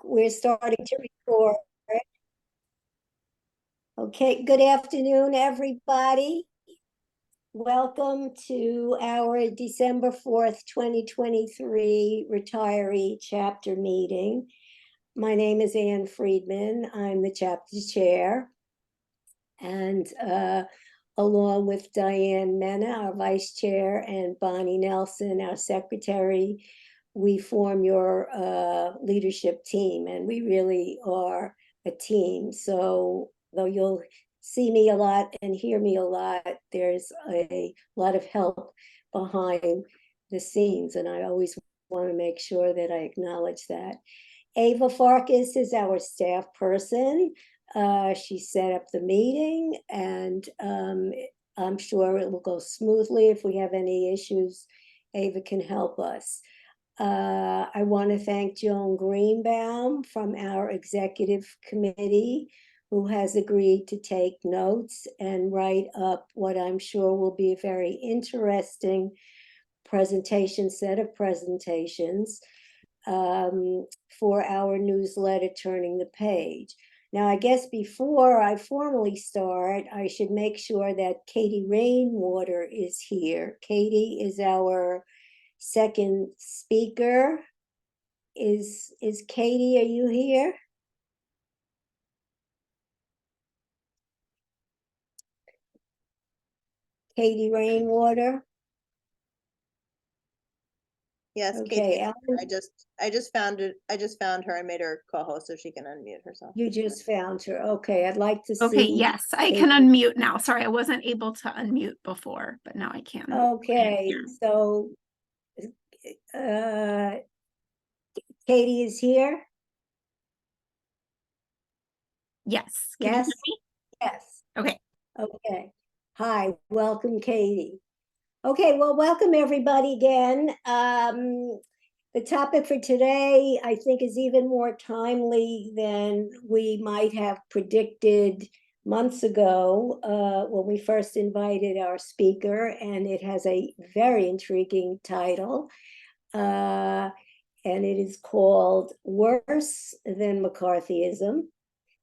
We're starting to record. Okay, good afternoon, everybody. Welcome to our December 4th, 2023 retiree chapter meeting. My name is Ann Friedman. I'm the chapter chair. And along with Diane Mena, our vice chair, and Bonnie Nelson, our secretary, we form your leadership team, and we really are a team. So though you'll see me a lot and hear me a lot, there's a lot of help behind the scenes, and I always want to make sure that I acknowledge that. Ava Farkas is our staff person. She set up the meeting, and I'm sure it will go smoothly. If we have any issues, Ava can help us. I want to thank Joan Greenbaum from our executive committee, who has agreed to take notes and write up what I'm sure will be a very interesting set of presentations for our newsletter, Turning the Page. Now, I guess before I formally start, I should make sure that Katie Rainwater is here. Katie is our second speaker. Is Katie, are you here? Katie Rainwater? Yes, okay, Katie. I just found her. I made her co-host so she can unmute herself. You just found her. Okay, I'd like to see. Okay, yes, I can unmute now. Sorry, I wasn't able to unmute before, but now I can. Okay, so Katie is here? Yes. Can yes. You hear me? Yes. Okay. Okay. Hi, welcome, Katie. Okay, well, welcome everybody again. The topic for today, I think, is even more timely than we might have predicted months ago when we first invited our speaker, and it has a very intriguing title, and it is called Worse Than McCarthyism: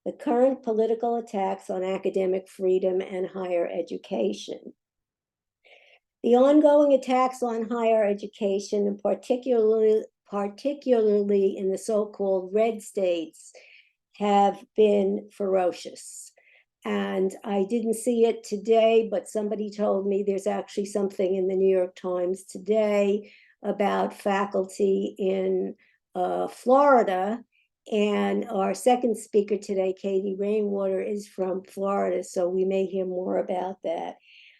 The Current Political Attacks on Academic Freedom and Higher Education. The ongoing attacks on higher education, and particularly in the so-called red states, have been ferocious. And I didn't see it today, but somebody told me there's actually something in the New York Times today about faculty in Florida. And our second speaker today, Katie Rainwater, is from Florida, so we may hear more about that.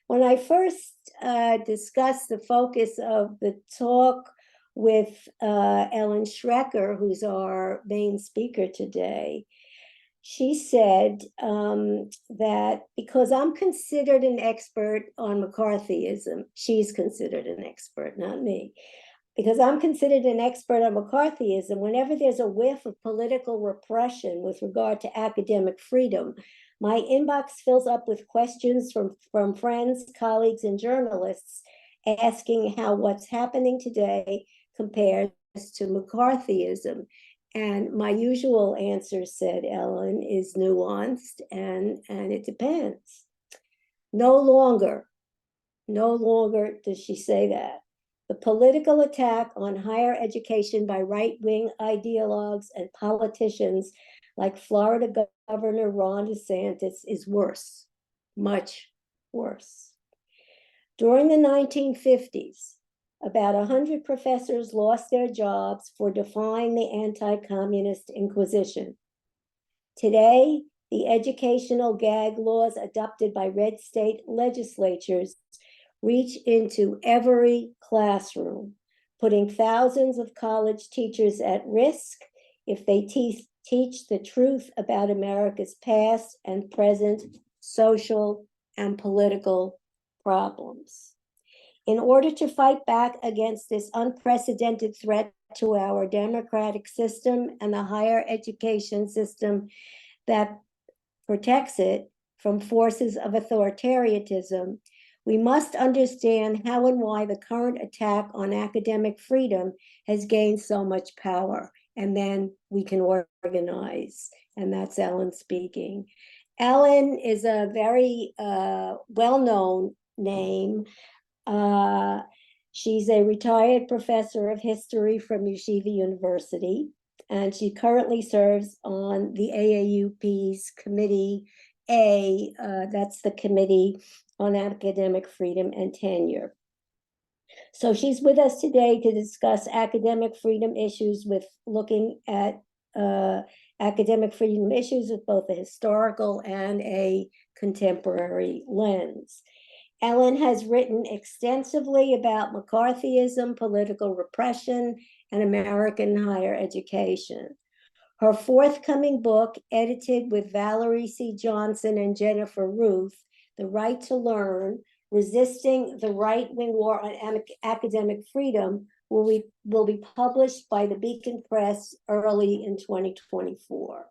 When I first discussed the focus of the talk with Ellen Schrecker, who's our main speaker today, she said that because I'm considered an expert on McCarthyism, she's considered an expert, not me. Because I'm considered an expert on McCarthyism, whenever there's a whiff of political repression with regard to academic freedom, my inbox fills up with questions from friends, colleagues, and journalists asking how what's happening today compares to McCarthyism. And my usual answer, said Ellen, is nuanced, and it depends. No longer does she say that. The political attack on higher education by right-wing ideologues and politicians like Florida Governor Ron DeSantis is worse, much worse. During the 1950s, about 100 professors lost their jobs for defying the anti-communist Inquisition. Today, the educational gag laws adopted by red state legislatures reach into every classroom, putting thousands of college teachers at risk if they teach the truth about America's past and present social and political problems. In order to fight back against this unprecedented threat to our democratic system and the higher education system that protects it from forces of authoritarianism, we must understand how and why the current attack on academic freedom has gained so much power. and then we can organize. And that's Ellen speaking. Ellen is a very well-known name. She's a retired professor of history from Yeshiva University, and she currently serves on the AAUP's Committee A, that's the Committee on Academic Freedom and Tenure. So she's with us today to discuss academic freedom issues with looking at academic freedom issues with both a historical and a contemporary lens. Ellen has written extensively about McCarthyism, political repression, and American higher education. Her forthcoming book, edited with Valerie C. Johnson and Jennifer Ruth, The Right to Learn, Resisting the Right-Wing War on Academic Freedom, will be published by the Beacon Press early in 2024.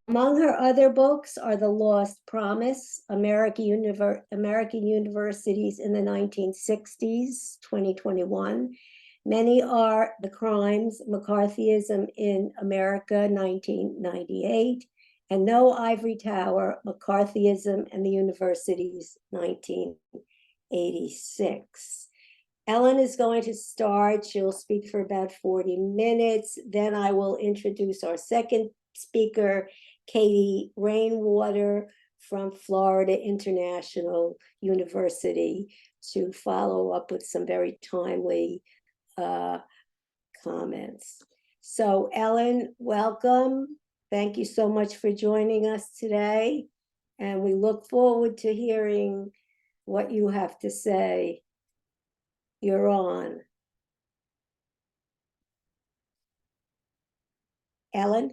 Among her other books are The Lost Promise, American Universities in the 1960s, 2021. Many are The Crimes, McCarthyism in America, 1998, and No Ivory Tower, McCarthyism and the Universities, 1986. Ellen is going to start. She'll speak for about 40 minutes. Then I will introduce our second speaker, Katie Rainwater from Florida International University, to follow up with some very timely comments. So Ellen, welcome. Thank you so much for joining us today. And we look forward to hearing what you have to say. You're on. Ellen?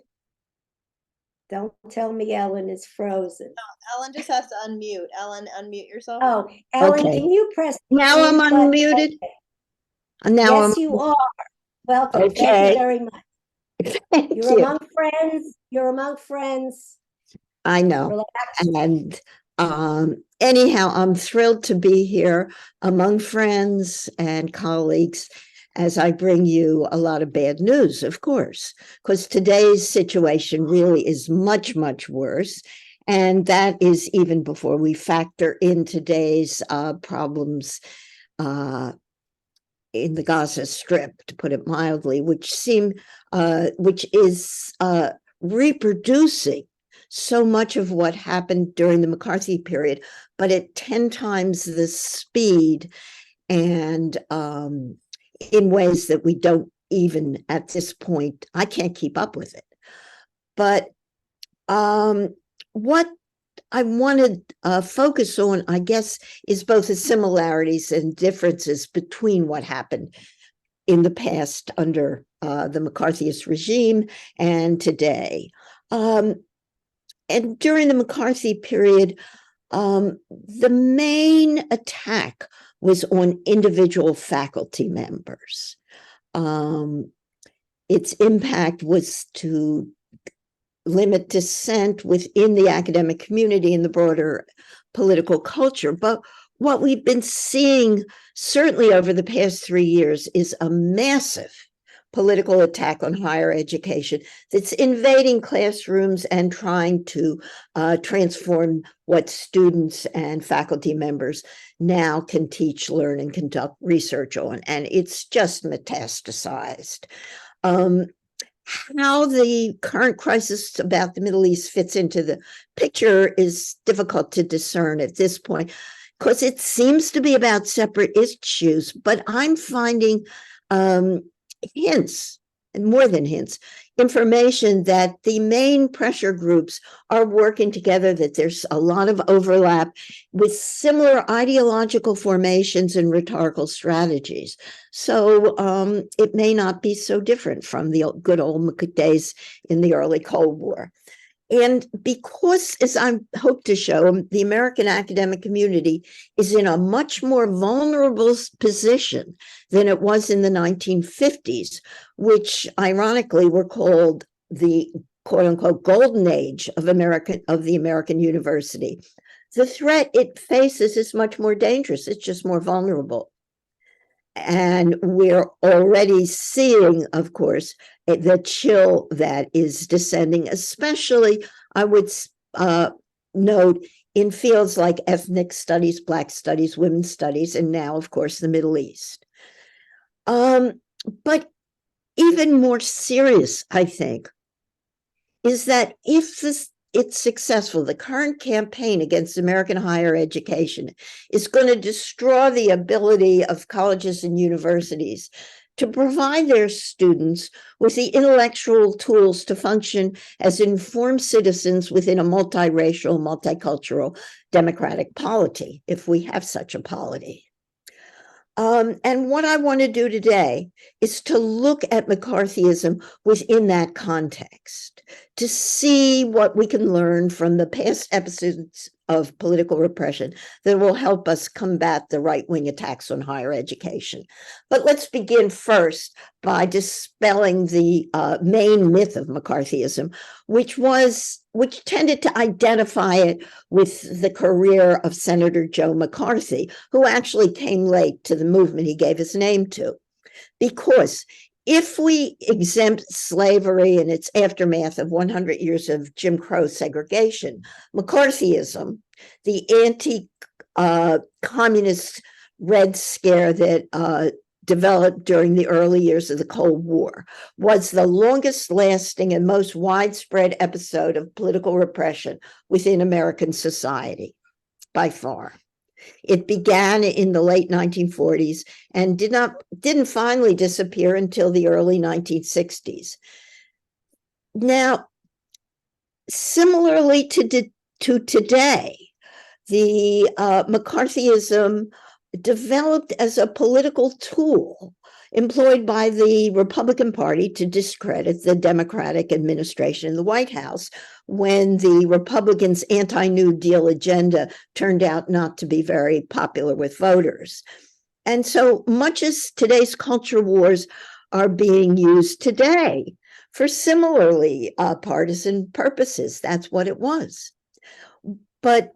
Don't tell me Ellen is frozen. No, Ellen just has to unmute. Ellen, unmute yourself. Oh, Ellen, Okay. can you press? Now I'm mute button? unmuted. Okay. Now Yes, you are. Welcome. Thank Okay. you very much. Thank You're you. among friends. You're among friends. I know. Relax. And anyhow, I'm thrilled to be here among friends and colleagues as I bring you a lot of bad news, of course, because today's situation really is much, much worse. And that is even before we factor in today's problems in the Gaza Strip, to put it mildly, which is reproducing so much of what happened during the McCarthy period, but at 10 times the speed and in ways that we don't even at this point, I can't keep up with it. But what I wanted to focus on, I guess, is both the similarities and differences between what happened in the past under the McCarthyist regime and today. And during the McCarthy period, the main attack was on individual faculty members. Its impact was to limit dissent within the academic community and the broader political culture. But what we've been seeing, certainly over the past 3 years, is a massive political attack on higher education that's invading classrooms and trying to transform what students and faculty members now can teach, learn, and conduct research on. And it's just metastasized. How the current crisis about the Middle East fits into the picture is difficult to discern at this point, because it seems to be about separate issues, but I'm finding hints, and more than hints, information that the main pressure groups are working together, that there's a lot of overlap with similar ideological formations and rhetorical strategies. So it may not be so different from the good old days in the early Cold War. And because, as I hope to show, the American academic community is in a much more vulnerable position than it was in the 1950s, which ironically were called the quote unquote golden age of the American university. The threat it faces is much more dangerous. It's just more vulnerable. And we're already seeing, of course, the chill that is descending, especially, I would note, in fields like ethnic studies, Black studies, women's studies, and now, of course, the Middle East. But even more serious, I think, is that if it's successful, the current campaign against American higher education is going to destroy the ability of colleges and universities to provide their students with the intellectual tools to function as informed citizens within a multiracial, multicultural, democratic polity, if we have such a polity. And what I want to do today is to look at McCarthyism within that context, to see what we can learn from the past episodes of political repression that will help us combat the right-wing attacks on higher education. But let's begin first by dispelling the main myth of McCarthyism, which tended to identify it with the career of Senator Joe McCarthy, who actually came late to the movement he gave his name to. Because if we exempt slavery and its aftermath of 100 years of Jim Crow segregation, McCarthyism, the anti-communist Red Scare that developed during the early years of the Cold War, was the longest lasting and most widespread episode of political repression within American society, by far. It began in the late 1940s and didn't finally disappear until the early 1960s. Now, similarly to today, the McCarthyism developed as a political tool employed by the Republican Party to discredit the Democratic administration in the White House when the Republicans' anti-New Deal agenda turned out not to be very popular with voters. And so much as today's culture wars are being used today for similarly partisan purposes, that's what it was. But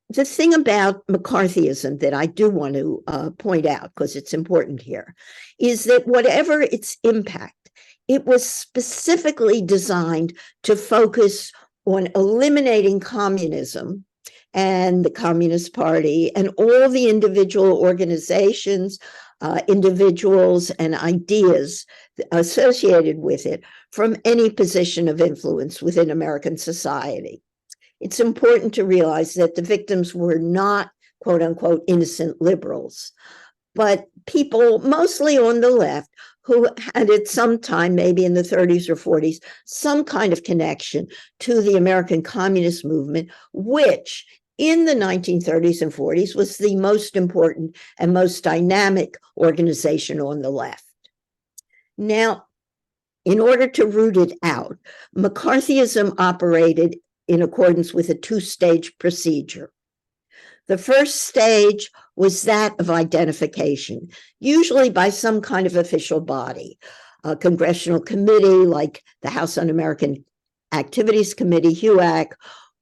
the thing about McCarthyism that I do want to point out, because it's important here, is that whatever its impact, it was specifically designed to focus on eliminating communism and the Communist Party and all the individual organizations, individuals, and ideas associated with it from any position of influence within American society. It's important to realize that the victims were not, quote unquote, innocent liberals, but people mostly on the left who had at some time, maybe in the 30s or 40s, some kind of connection to the American Communist movement, which in the 1930s and 40s was the most important and most dynamic organization on the left. Now, in order to root it out, McCarthyism operated in accordance with a two-stage procedure. The first stage was that of identification, usually by some kind of official body, a congressional committee like the House Un-American Activities Committee, HUAC,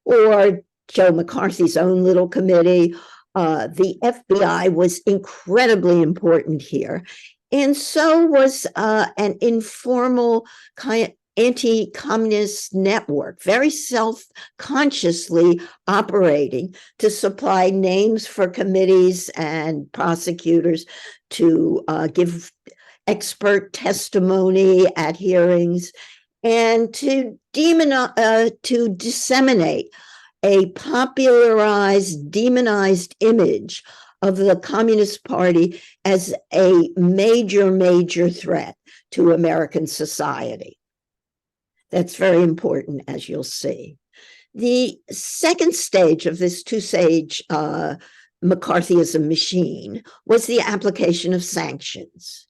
or Joe McCarthy's own little committee. The FBI was incredibly important here. And so was an informal kind of anti-communist network, very self-consciously operating to supply names for committees and prosecutors to give expert testimony at hearings and to disseminate a popularized, demonized image of the Communist Party as a major threat to American society. That's very important, as you'll see. The second stage of this two-stage McCarthyism machine was the application of sanctions.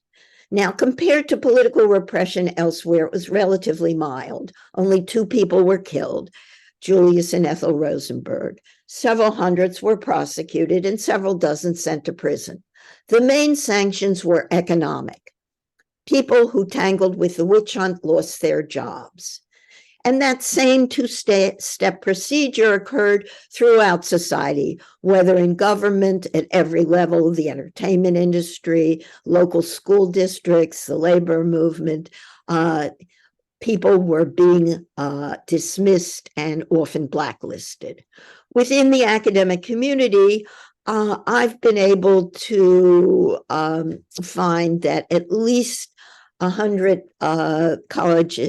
Now, compared to political repression elsewhere, it was relatively mild. Only 2 people were killed, Julius and Ethel Rosenberg. Several hundreds were prosecuted and several dozen sent to prison. The main sanctions were economic. People who tangled with the witch hunt lost their jobs. And that same two-step procedure occurred throughout society, whether in government at every level, the entertainment industry, local school districts, the labor movement. People were being dismissed and often blacklisted. Within the academic community, I've been able to find that at least 100 college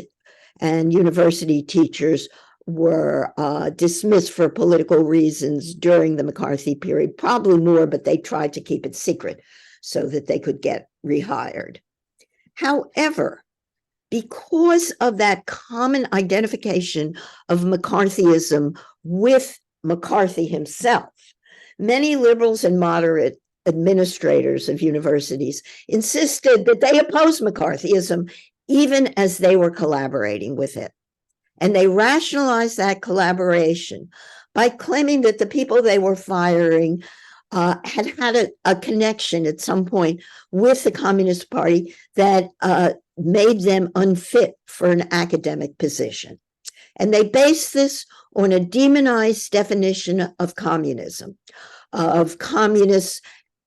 and university teachers were dismissed for political reasons during the McCarthy period, probably more, but they tried to keep it secret so that they could get rehired. However, because of that common identification of McCarthyism with McCarthy himself, many liberals and moderate administrators of universities insisted that they opposed McCarthyism even as they were collaborating with it. And they rationalized that collaboration by claiming that the people they were firing had a connection at some point with the Communist Party that made them unfit for an academic position. And they based this on a demonized definition of communism, of communists,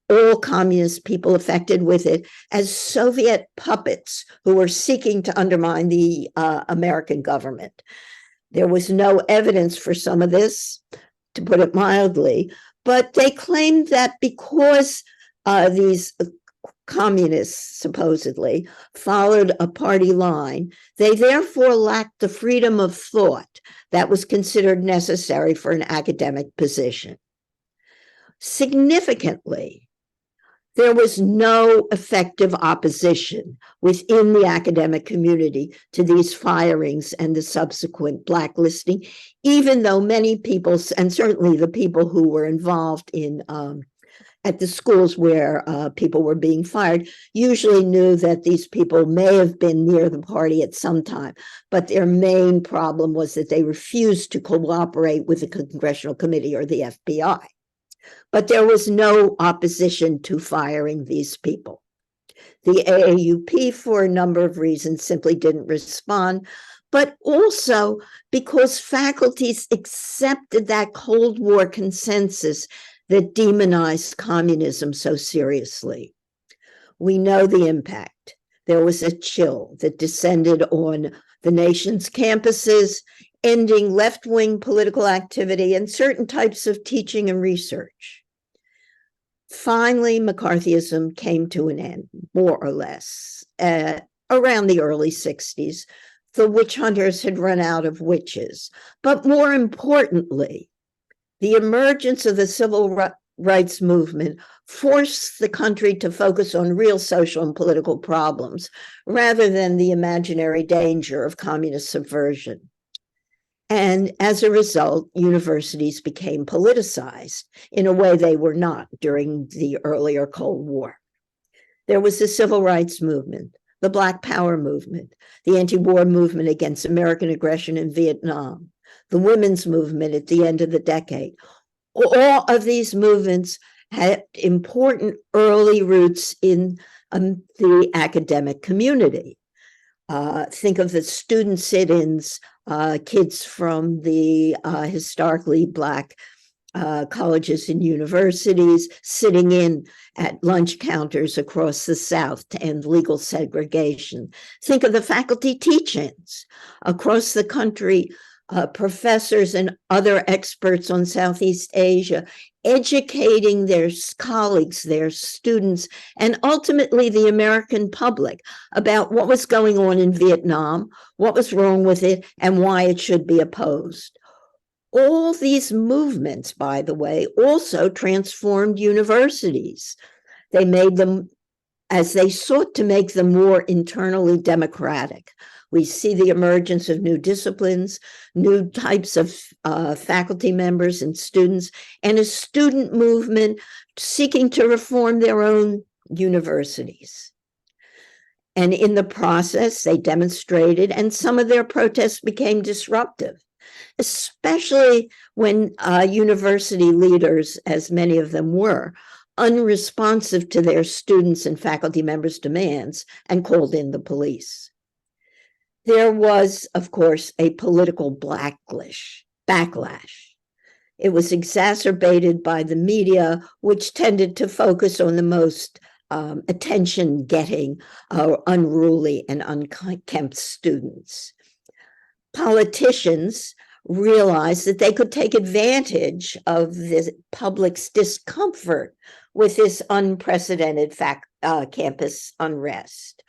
all communist people affected with it, as Soviet puppets who were seeking to undermine the American government. There was no evidence for some of this, to put it mildly, but they claimed that because these communists supposedly followed a party line, they therefore lacked the freedom of thought that was considered necessary for an academic position. Significantly, there was no effective opposition within the academic community to these firings and the subsequent blacklisting, even though many people, and certainly the people who were involved in at the schools where people were being fired, usually knew that these people may have been near the party at some time, but their main problem was that they refused to cooperate with the Congressional Committee or the FBI. But there was no opposition to firing these people. The AAUP, for a number of reasons, simply didn't respond, but also because faculties accepted that Cold War consensus that demonized communism so seriously. We know the impact. There was a chill that descended on the nation's campuses, ending left-wing political activity and certain types of teaching and research. Finally, McCarthyism came to an end, more or less, around the early 60s. The witch hunters had run out of witches. But more importantly, the emergence of the civil rights movement forced the country to focus on real social and political problems rather than the imaginary danger of communist subversion. And as a result, universities became politicized in a way they were not during the earlier Cold War. There was the civil rights movement, the Black Power movement, the anti-war movement against American aggression in Vietnam, the women's movement at the end of the decade. All of these movements had important early roots in the academic community. Think of the student sit-ins, kids from the historically Black colleges and universities sitting in at lunch counters across the South to end legal segregation. Think of the faculty teach-ins across the country, professors and other experts on Southeast Asia, educating their colleagues, their students, and ultimately the American public about what was going on in Vietnam, what was wrong with it, and why it should be opposed. All these movements, by the way, also transformed universities. They made them, as they sought to make them more internally democratic. We see the emergence of new disciplines, new types of faculty members and students, and a student movement seeking to reform their own universities. And in the process, they demonstrated, and some of their protests became disruptive, especially when university leaders, as many of them were, unresponsive to their students' and faculty members' demands and called in the police. There was, of course, a political backlash. It was exacerbated by the media, which tended to focus on the most attention-getting, unruly, and unkempt students. Politicians realized that they could take advantage of the public's discomfort with this unprecedented campus unrest.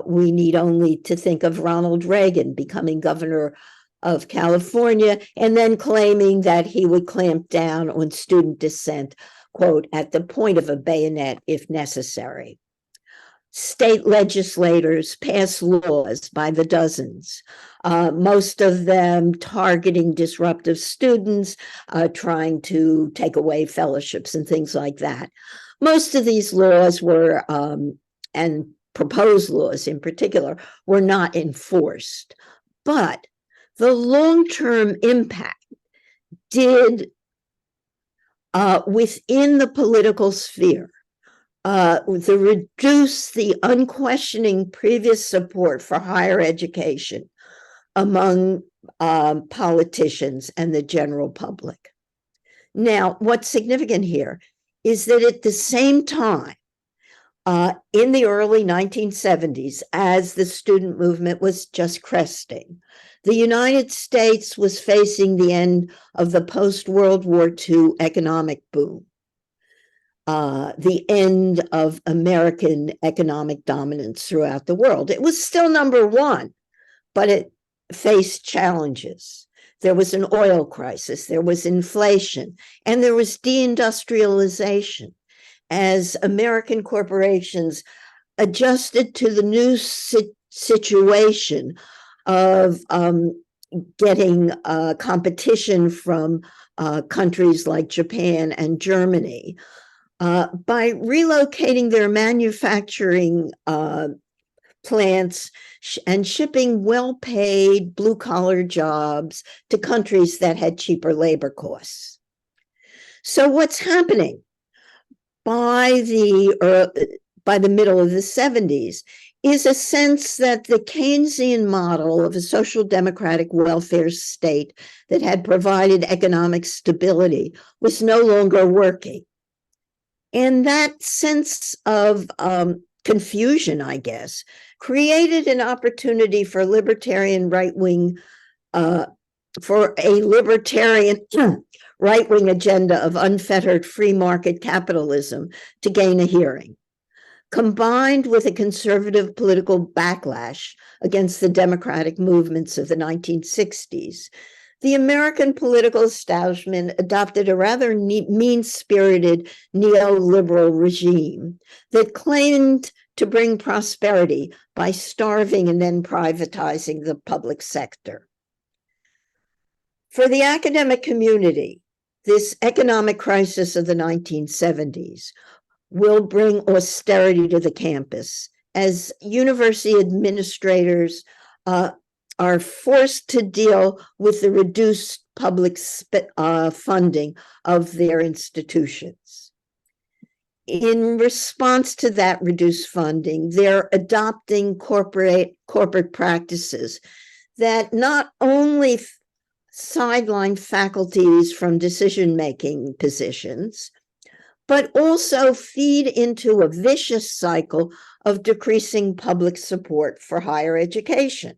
We need only to think of Ronald Reagan becoming governor of California and then claiming that he would clamp down on student dissent, quote, at the point of a bayonet if necessary. State legislators passed laws by the dozens, most of them targeting disruptive students, trying to take away fellowships and things like that. Most of these laws were, and proposed laws in particular, were not enforced. But the long-term impact did, within the political sphere, reduce the unquestioning previous support for higher education among politicians and the general public. Now, what's significant here is that at the same time, in the early 1970s, as the student movement was just cresting, the United States was facing the end of the post-World War II economic boom, the end of American economic dominance throughout the world. It was still number one, but it faced challenges. There was an oil crisis, there was inflation, and there was deindustrialization as American corporations adjusted to the new situation of getting competition from countries like Japan and Germany by relocating their manufacturing plants and shipping well-paid blue-collar jobs to countries that had cheaper labor costs. So what's happening? By the middle of the 70s is a sense that the Keynesian model of a social democratic welfare state that had provided economic stability was no longer working. And that sense of confusion, I guess, created an opportunity for libertarian right-wing, for a libertarian right-wing agenda of unfettered free market capitalism to gain a hearing. Combined with a conservative political backlash against the democratic movements of the 1960s, the American political establishment adopted a rather mean-spirited neoliberal regime that claimed to bring prosperity by starving and then privatizing the public sector. For the academic community, this economic crisis of the 1970s will bring austerity to the campus as university administrators are forced to deal with the reduced public funding of their institutions. In response to that reduced funding, they're adopting corporate practices that not only sideline faculties from decision-making positions, but also feed into a vicious cycle of decreasing public support for higher education.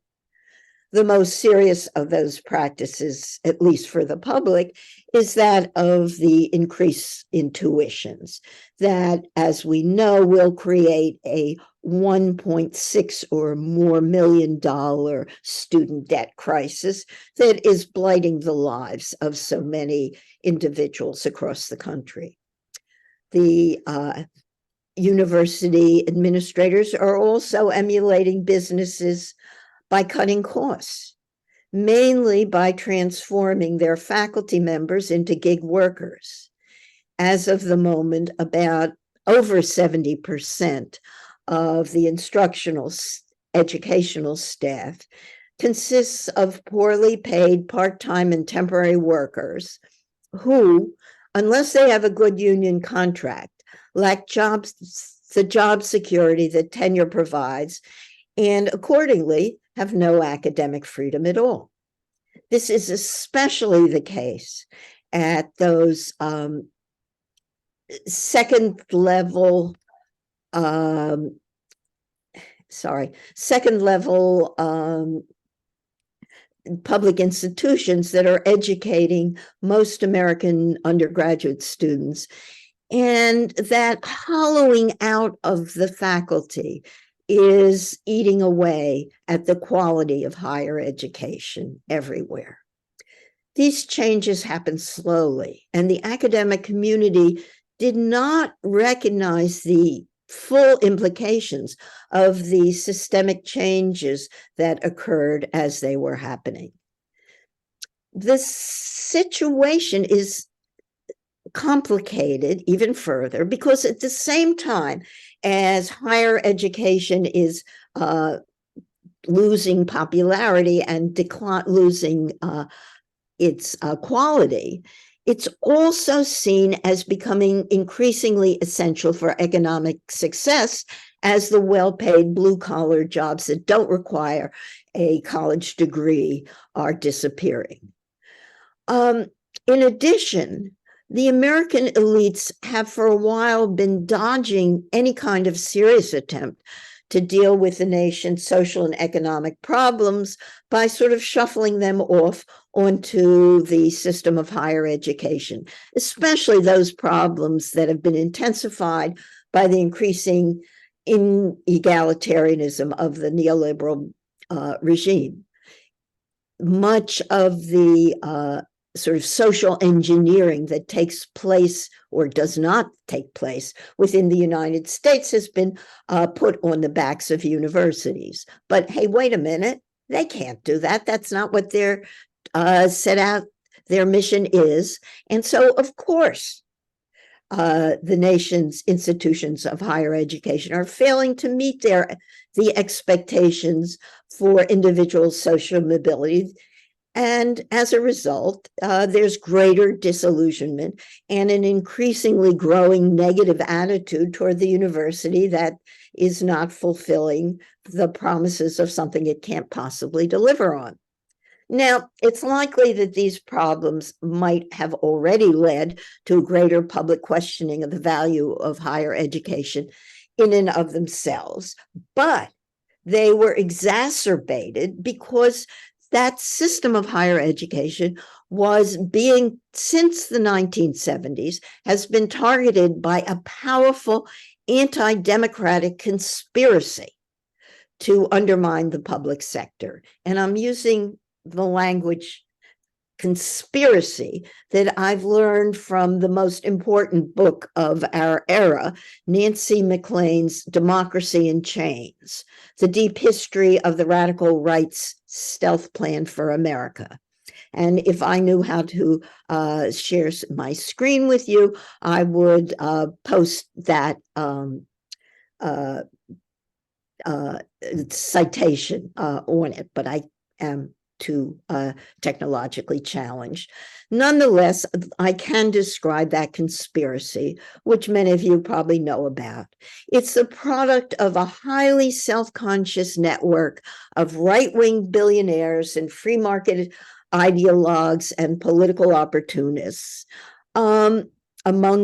The most serious of those practices, at least for the public, is that of the increase in tuitions that, as we know, will create a $1.6 or more million student debt crisis that is blighting the lives of so many individuals across the country. The university administrators are also emulating businesses by cutting costs, mainly by transforming their faculty members into gig workers. As of the moment, about over 70% of the educational staff consists of poorly paid part-time and temporary workers who, unless they have a good union contract, lack the job security that tenure provides, and accordingly have no academic freedom at all. This is especially the case at those second level public institutions that are educating most American undergraduate students, and that hollowing out of the faculty is eating away at the quality of higher education everywhere. These changes happen slowly, and the academic community did not recognize the full implications of the systemic changes that occurred as they were happening. The situation is complicated even further because at the same time as higher education is losing popularity and losing its quality, it's also seen as becoming increasingly essential for economic success as the well-paid blue-collar jobs that don't require a college degree are disappearing. In addition, the American elites have for a while been dodging any kind of serious attempt to deal with the nation's social and economic problems by sort of shuffling them off onto the system of higher education, especially those problems that have been intensified by the increasing inegalitarianism of the neoliberal regime. Much of the sort of social engineering that takes place or does not take place within the United States has been put on the backs of universities. But hey, wait a minute, they can't do that. That's not what they're set out, their mission is. And so, of course, the nation's institutions of higher education are failing to meet the expectations for individual social mobility. And as a result, there's greater disillusionment and an increasingly growing negative attitude toward the university that is not fulfilling the promises of something it can't possibly deliver on. Now, it's likely that these problems might have already led to a greater public questioning of the value of higher education in and of themselves, but they were exacerbated because that system of higher education was being, since the 1970s, has been targeted by a powerful anti-democratic conspiracy to undermine the public sector. And I'm using the language conspiracy that I've learned from the most important book of our era, Nancy MacLean's Democracy in Chains, The Deep History of the Radical Right's Stealth Plan for America. And if I knew how to share my screen with you, I would post that citation on it, but I am too technologically challenged. Nonetheless, I can describe that conspiracy, which many of you probably know about. It's the product of a highly self-conscious network of right-wing billionaires and free market ideologues and political opportunists. Among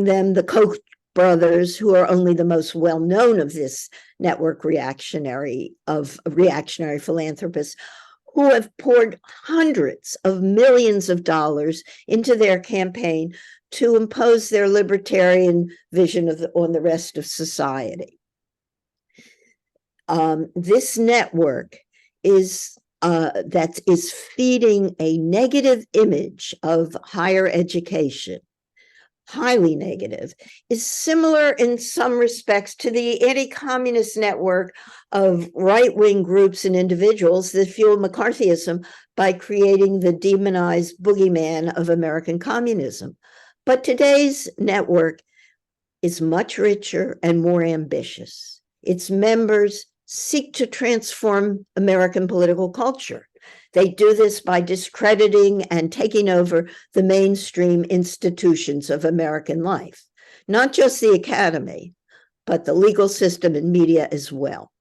them, the Koch brothers, who are only the most well-known of this network reactionary philanthropists, who have poured hundreds of millions of dollars into their campaign to impose their libertarian vision on the rest of society. This network is feeding a negative image of higher education, highly negative, is similar in some respects to the anti-communist network of right-wing groups and individuals that fuel McCarthyism by creating the demonized boogeyman of American communism. But today's network is much richer and more ambitious. Its members seek to transform American political culture. They do this by discrediting and taking over the mainstream institutions of American life, not just the academy, but the legal system and media as well.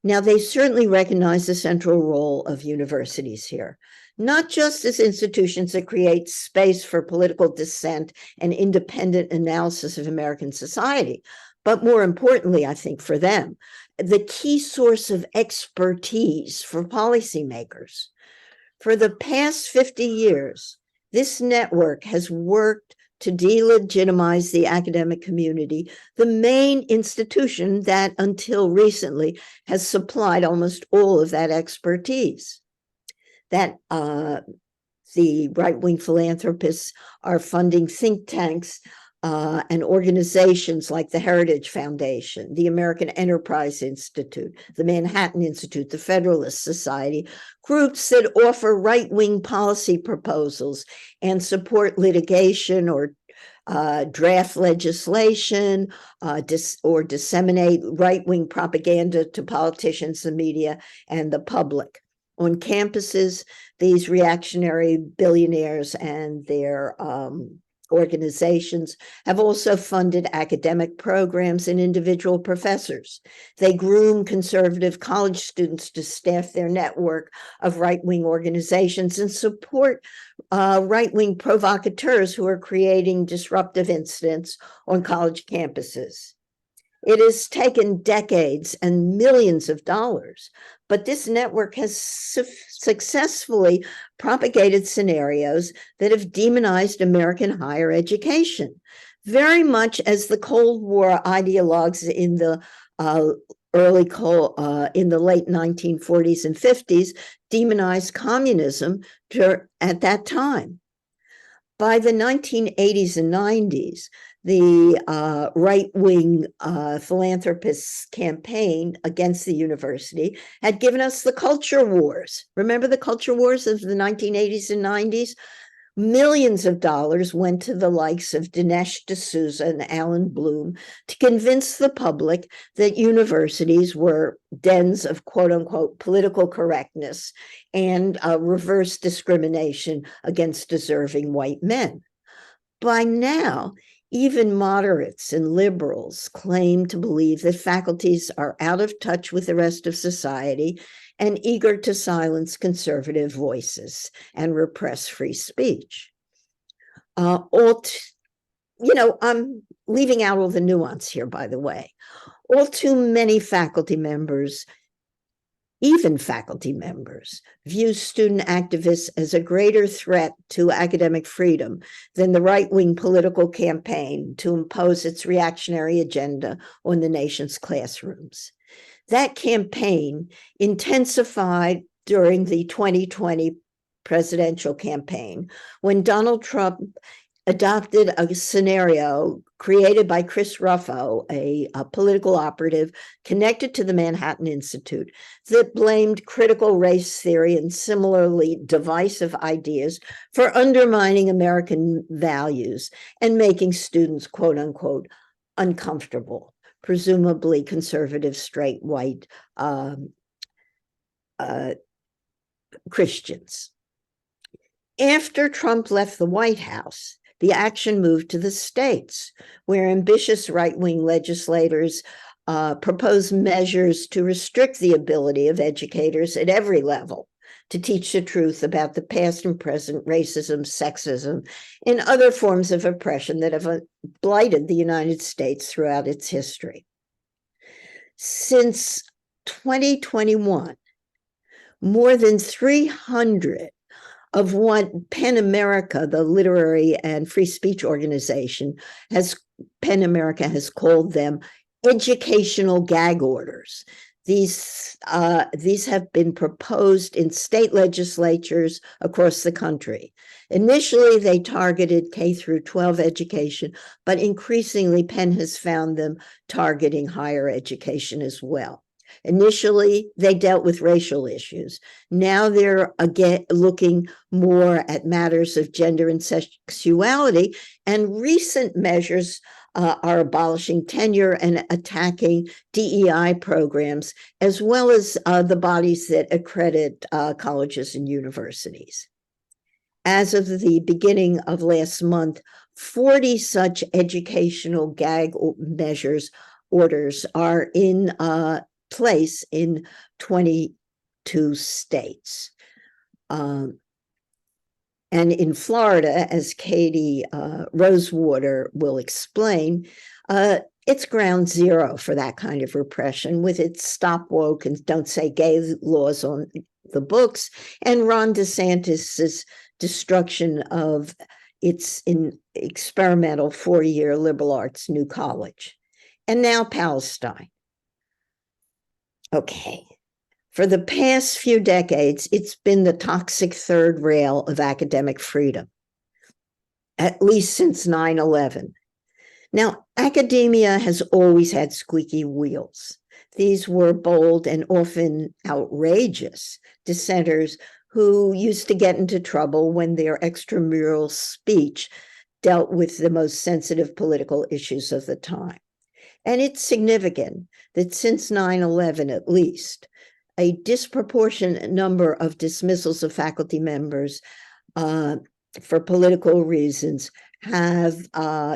Now, they certainly recognize the central role of universities here, not just as institutions that create space for political dissent and independent analysis of American society, but more importantly, I think for them, the key source of expertise for policymakers. For the past 50 years, this network has worked to delegitimize the academic community, the main institution that until recently has supplied almost all of that expertise. That the right-wing philanthropists are funding think tanks and organizations like the Heritage Foundation, the American Enterprise Institute, the Manhattan Institute, the Federalist Society, groups that offer right-wing policy proposals and support litigation or draft legislation or disseminate right-wing propaganda to politicians, the media, and the public. On campuses, these reactionary billionaires and their organizations have also funded academic programs and individual professors. They groom conservative college students to staff their network of right-wing organizations and support right-wing provocateurs who are creating disruptive incidents on college campuses. It has taken decades and millions of dollars, but this network has successfully propagated scenarios that have demonized American higher education, very much as the Cold War ideologues in the in the late 1940s and 50s demonized communism at that time. By the 1980s and 90s, the right-wing philanthropists' campaign against the university had given us the culture wars. Remember the culture wars of the 1980s and 90s? Millions of dollars went to the likes of Dinesh D'Souza and Alan Bloom to convince the public that universities were dens of quote-unquote political correctness and reverse discrimination against deserving white men. By now, even moderates and liberals claim to believe that faculties are out of touch with the rest of society and eager to silence conservative voices and repress free speech. I'm leaving out all the nuance here, by the way. All too many faculty members, even faculty members, view student activists as a greater threat to academic freedom than the right-wing political campaign to impose its reactionary agenda on the nation's classrooms. That campaign intensified during the 2020 presidential campaign when Donald Trump adopted a scenario created by Chris Ruffo, a political operative connected to the Manhattan Institute, that blamed critical race theory and similarly divisive ideas for undermining American values and making students, quote unquote, uncomfortable, presumably conservative, straight, white Christians. After Trump left the White House, the action moved to the states, where ambitious right-wing legislators proposed measures to restrict the ability of educators at every level to teach the truth about the past and present racism, sexism, and other forms of oppression that have blighted the United States throughout its history. Since 2021, more than 300 of what PEN America, the literary and free speech organization, PEN America has called them educational gag orders. These have been proposed in state legislatures across the country. Initially, they targeted K through 12 education, but increasingly PEN has found them targeting higher education as well. Initially, they dealt with racial issues. Now they're again looking more at matters of gender and sexuality, and recent measures are abolishing tenure and attacking DEI programs, as well as the bodies that accredit colleges and universities. As of the beginning of last month, 40 such educational gag measures orders are in place in 22 states. And in Florida, as Katie Rosewater will explain, it's ground zero for that kind of repression, with its stop woke and don't say gay laws on the books, and Ron DeSantis's destruction of its experimental 4-year liberal arts new college. And now Palestine. Okay. For the past few decades, it's been the toxic third rail of academic freedom, at least since 9/11. Now, academia has always had squeaky wheels. These were bold and often outrageous dissenters who used to get into trouble when their extramural speech dealt with the most sensitive political issues of the time. And it's significant that since 9/11, at least, a disproportionate number of dismissals of faculty members for political reasons have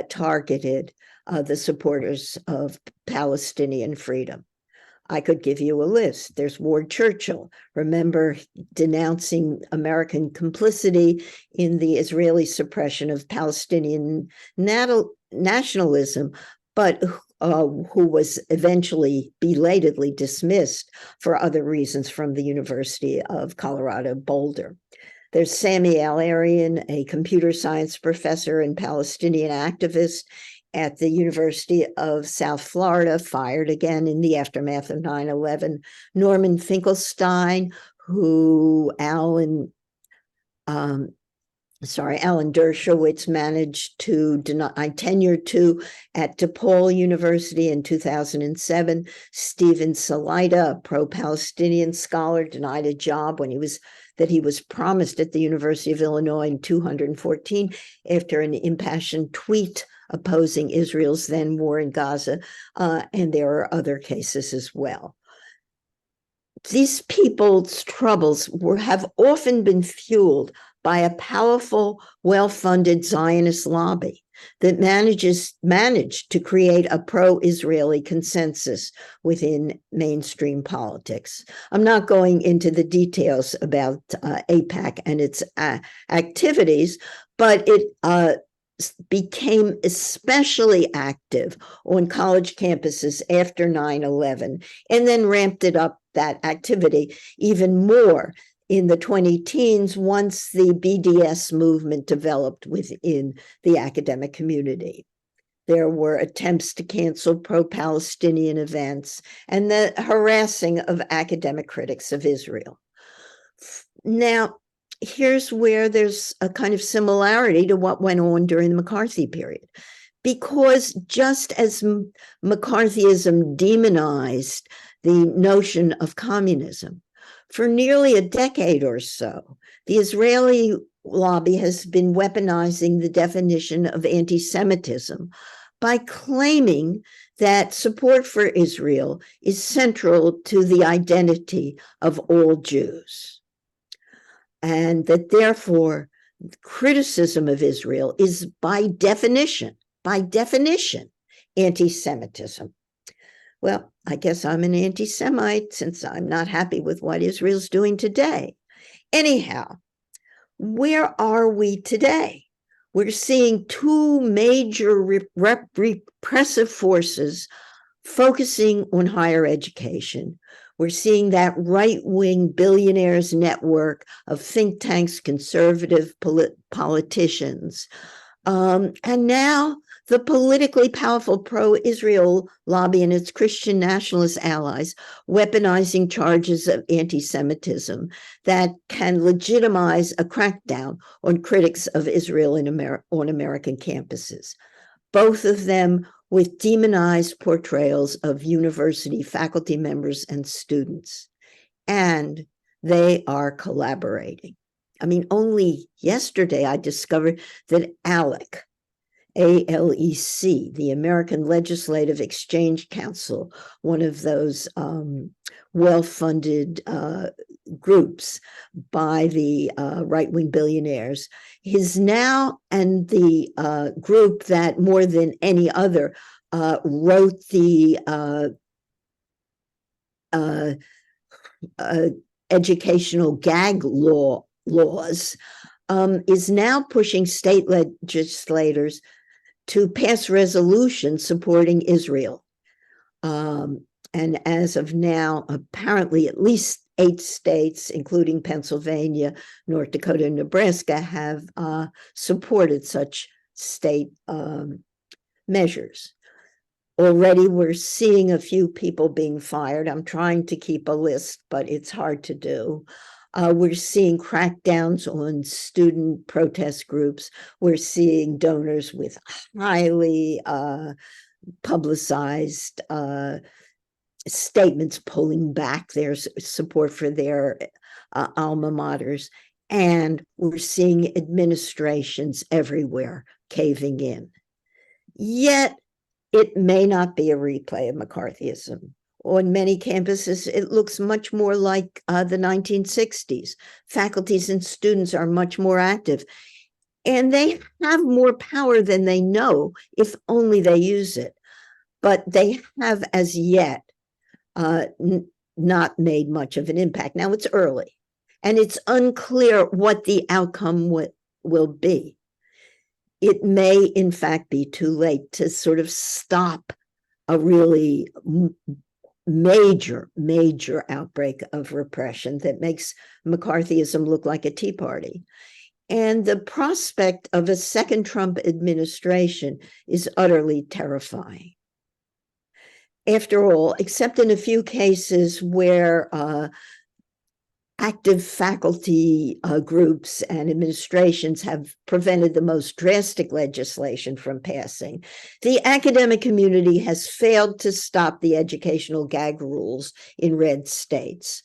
targeted the supporters of Palestinian freedom. I could give you a list. There's Ward Churchill, remember, denouncing American complicity in the Israeli suppression of Palestinian nationalism, but who was eventually belatedly dismissed for other reasons from the University of Colorado Boulder. There's Sami Al-Arian, a computer science professor and Palestinian activist at the University of South Florida, fired again in the aftermath of 9/11. Norman Finkelstein, who Alan Dershowitz managed to deny tenure to at DePaul University in 2007. Stephen Salaita, a pro-Palestinian scholar, denied a job when he was promised at the University of Illinois in 2014 after an impassioned tweet opposing Israel's then war in Gaza, and there are other cases as well. These people's troubles have often been fueled by a powerful, well-funded Zionist lobby that managed to create a pro-Israeli consensus within mainstream politics. I'm not going into the details about AIPAC and its activities, but it became especially active on college campuses after 9/11, and then ramped it up, that activity, even more in the 2010s once the BDS movement developed within the academic community. There were attempts to cancel pro-Palestinian events and the harassing of academic critics of Israel. Now, here's where there's a kind of similarity to what went on during the McCarthy period, because just as McCarthyism demonized the notion of communism, for nearly a decade or so, the Israeli lobby has been weaponizing the definition of anti-Semitism by claiming that support for Israel is central to the identity of all Jews, and that therefore criticism of Israel is by definition, anti-Semitism. Well, I guess I'm an anti-Semite since I'm not happy with what Israel's doing today. Anyhow, where are we today? We're seeing two major repressive forces focusing on higher education. We're seeing that right-wing billionaires network of think tanks, conservative politicians, and now the politically powerful pro-Israel lobby and its Christian nationalist allies weaponizing charges of anti-Semitism that can legitimize a crackdown on critics of Israel on American campuses. Both of them with demonized portrayals of university faculty members and students. And they are collaborating. I mean, only yesterday I discovered that ALEC, ALEC, the American Legislative Exchange Council, one of those well-funded groups by the right-wing billionaires, is now, and the group that more than any other wrote the uh, educational gag laws, is now pushing state legislators to pass resolutions supporting Israel. And as of now, apparently at least 8 states, including Pennsylvania, North Dakota, and Nebraska, have supported such state measures. Already we're seeing a few people being fired. I'm trying to keep a list, but it's hard to do. We're seeing crackdowns on student protest groups. We're seeing donors with highly publicized statements pulling back their support for their alma maters. And we're seeing administrations everywhere caving in. Yet, it may not be a replay of McCarthyism. On many campuses, it looks much more like the 1960s. Faculties and students are much more active, and they have more power than they know if only they use it. But they have as yet not made much of an impact. Now it's early, and it's unclear what the outcome will be. It may, in fact, be too late to sort of stop a really major outbreak of repression that makes McCarthyism look like a Tea Party. And the prospect of a second Trump administration is utterly terrifying. After all, except in a few cases where active faculty groups and administrations have prevented the most drastic legislation from passing, the academic community has failed to stop the educational gag rules in red states.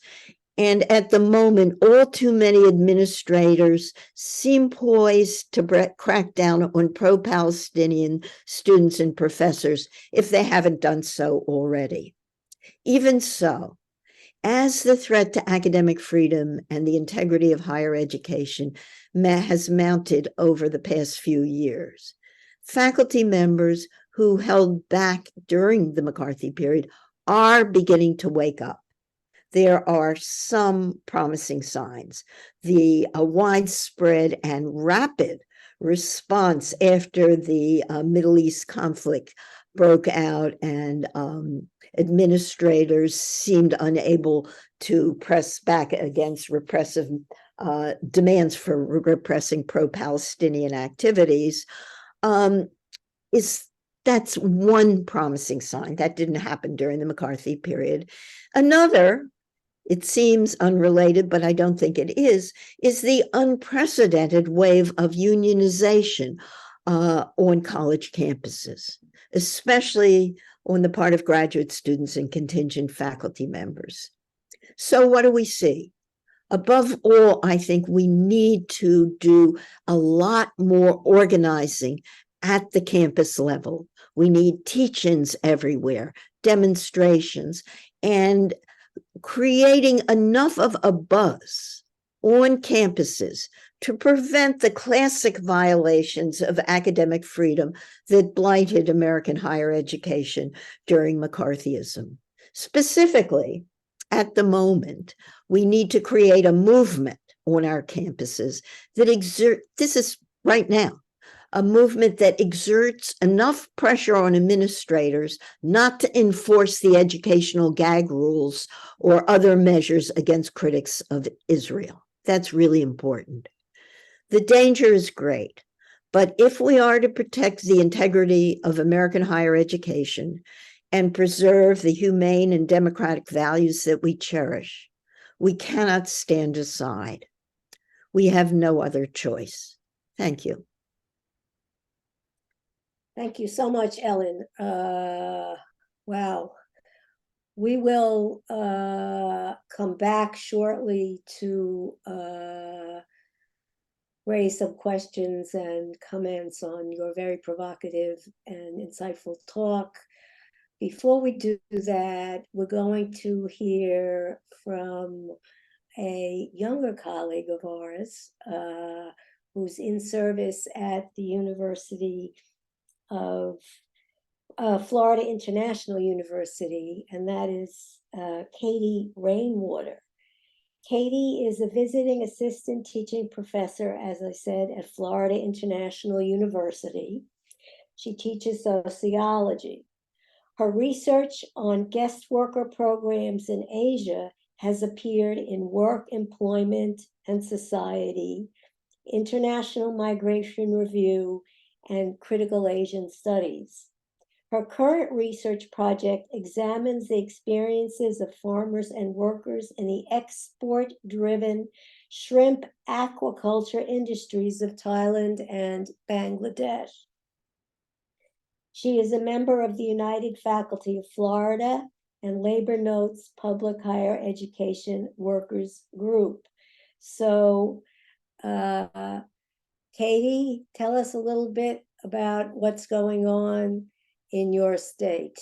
And at the moment, all too many administrators seem poised to crack down on pro-Palestinian students and professors if they haven't done so already. Even so, as the threat to academic freedom and the integrity of higher education has mounted over the past few years, faculty members who held back during the McCarthy period are beginning to wake up. There are some promising signs. The widespread and rapid response after the Middle East conflict broke out and administrators seemed unable to press back against repressive demands for repressing pro-Palestinian activities, that's one promising sign. That didn't happen during the McCarthy period. Another, it seems unrelated, but I don't think it is the unprecedented wave of unionization on college campuses, especially on the part of graduate students and contingent faculty members. So what do we see? Above all, I think we need to do a lot more organizing at the campus level. We need teach-ins everywhere, demonstrations, and creating enough of a buzz on campuses to prevent the classic violations of academic freedom that blighted American higher education during McCarthyism. Specifically, at the moment, we need to create a movement on our campuses that this is right now, a movement that exerts enough pressure on administrators not to enforce the educational gag rules or other measures against critics of Israel. That's really important. The danger is great, but if we are to protect the integrity of American higher education and preserve the humane and democratic values that we cherish, we cannot stand aside. We have no other choice. Thank you. Thank you so much, Ellen. Wow. We will come back shortly to raise some questions and comments on your very provocative and insightful talk. Before we do that, we're going to hear from a younger colleague of ours who's in service at the University of Florida International University, and that is Katie Rainwater. Katie is a visiting assistant teaching professor, as I said, at Florida International University. She teaches sociology. Her research on guest worker programs in Asia has appeared in Work, Employment, and Society, International Migration Review, and Critical Asian Studies. Her current research project examines the experiences of farmers and workers in the export-driven shrimp aquaculture industries of Thailand and Bangladesh. She is a member of the United Faculty of Florida and Labor Notes Public Higher Education Workers Group. So, Katie, tell us a little bit about what's going on in your state.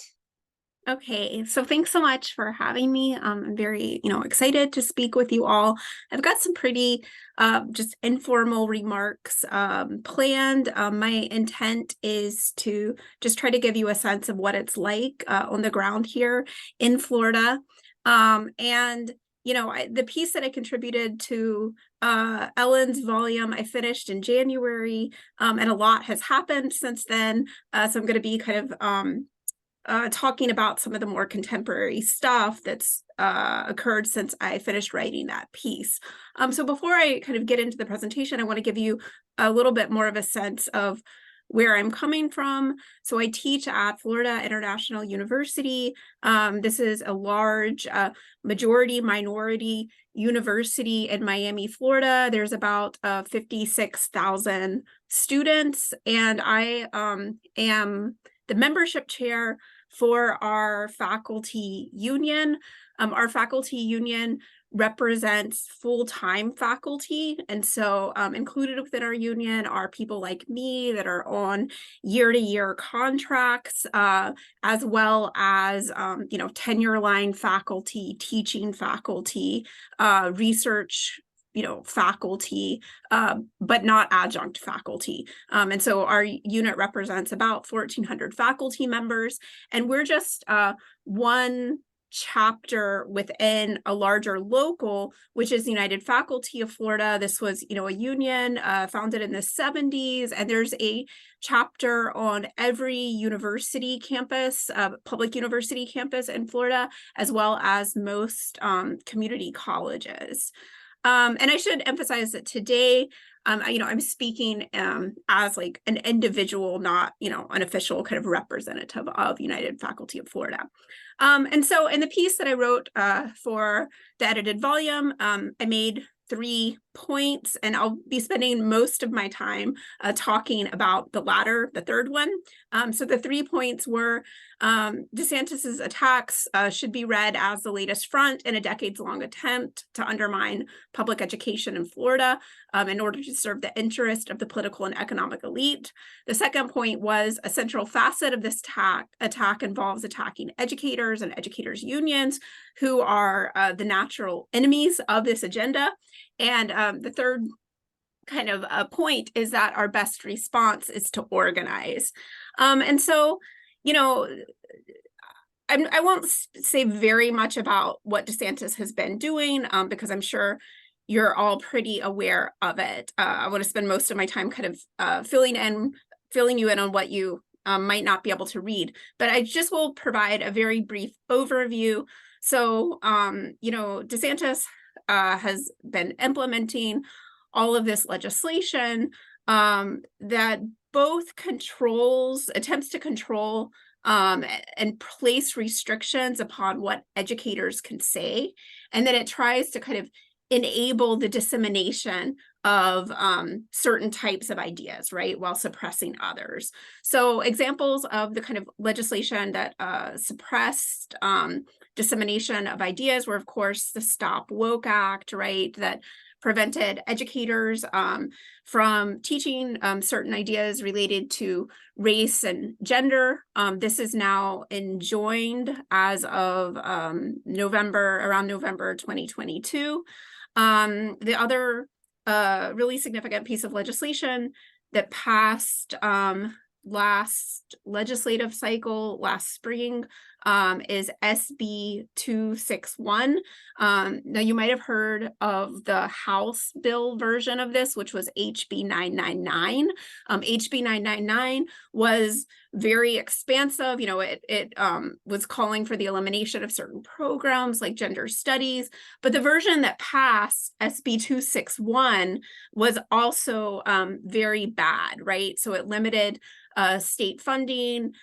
Okay, so thanks so much for having me. I'm very, excited to speak with you all. I've got some pretty just informal remarks planned. My intent is to just try to give you a sense of what it's like on the ground here in Florida. The piece that I contributed to Ellen's volume, I finished in January, and a lot has happened since then. So I'm going to be kind of talking about some of the more contemporary stuff that's occurred since I finished writing that piece. So before I kind of get into the presentation, I want to give you a little bit more of a sense of where I'm coming from. So I teach at Florida International University. This is a large majority minority university in Miami, Florida. There's about 56,000 students, and I am the membership chair for our faculty union. Our faculty union represents full-time faculty. And so included within our union are people like me that are on year-to-year contracts, as well as, tenure line faculty, teaching faculty, research faculty, but not adjunct faculty. And so our unit represents about 1,400 faculty members, and we're just one chapter within a larger local, which is the United Faculty of Florida. This was, a union founded in the 70s, and there's a chapter on every university campus, public university campus in Florida, as well as most community colleges. And I should emphasize that today, I'm speaking as like an individual, not, an official kind of representative of United Faculty of Florida. And so in the piece that I wrote for the edited volume, I made 3 points, and I'll be spending most of my time talking about the latter, the third one. So the 3 points were DeSantis's attacks should be read as the latest front in a decades-long attempt to undermine public education in Florida in order to serve the interest of the political and economic elite. The second point was a central facet of this attack involves attacking educators and educators' unions, who are the natural enemies of this agenda. And the third kind of point is that our best response is to organize. And so, I won't say very much about what DeSantis has been doing because I'm sure you're all pretty aware of it. I want to spend most of my time kind of filling you in on what you might not be able to read, but I just will provide a very brief overview. So, DeSantis has been implementing all of this legislation that both attempts to control and place restrictions upon what educators can say, and then it tries to kind of enable the dissemination of certain types of ideas, right, while suppressing others. So examples of the kind of legislation that suppressed dissemination of ideas were, of course, the Stop Woke Act, right, that prevented educators from teaching certain ideas related to race and gender. This is now enjoined as of around November 2022. The other really significant piece of legislation that passed last legislative cycle, last spring, is SB 261. Now you might have heard of the House bill version of this, which was HB 999. HB 999 was very expansive. You know, it was calling for the elimination of certain programs like gender studies, but the version that passed, SB 261, was also very bad, right? So it limited state funding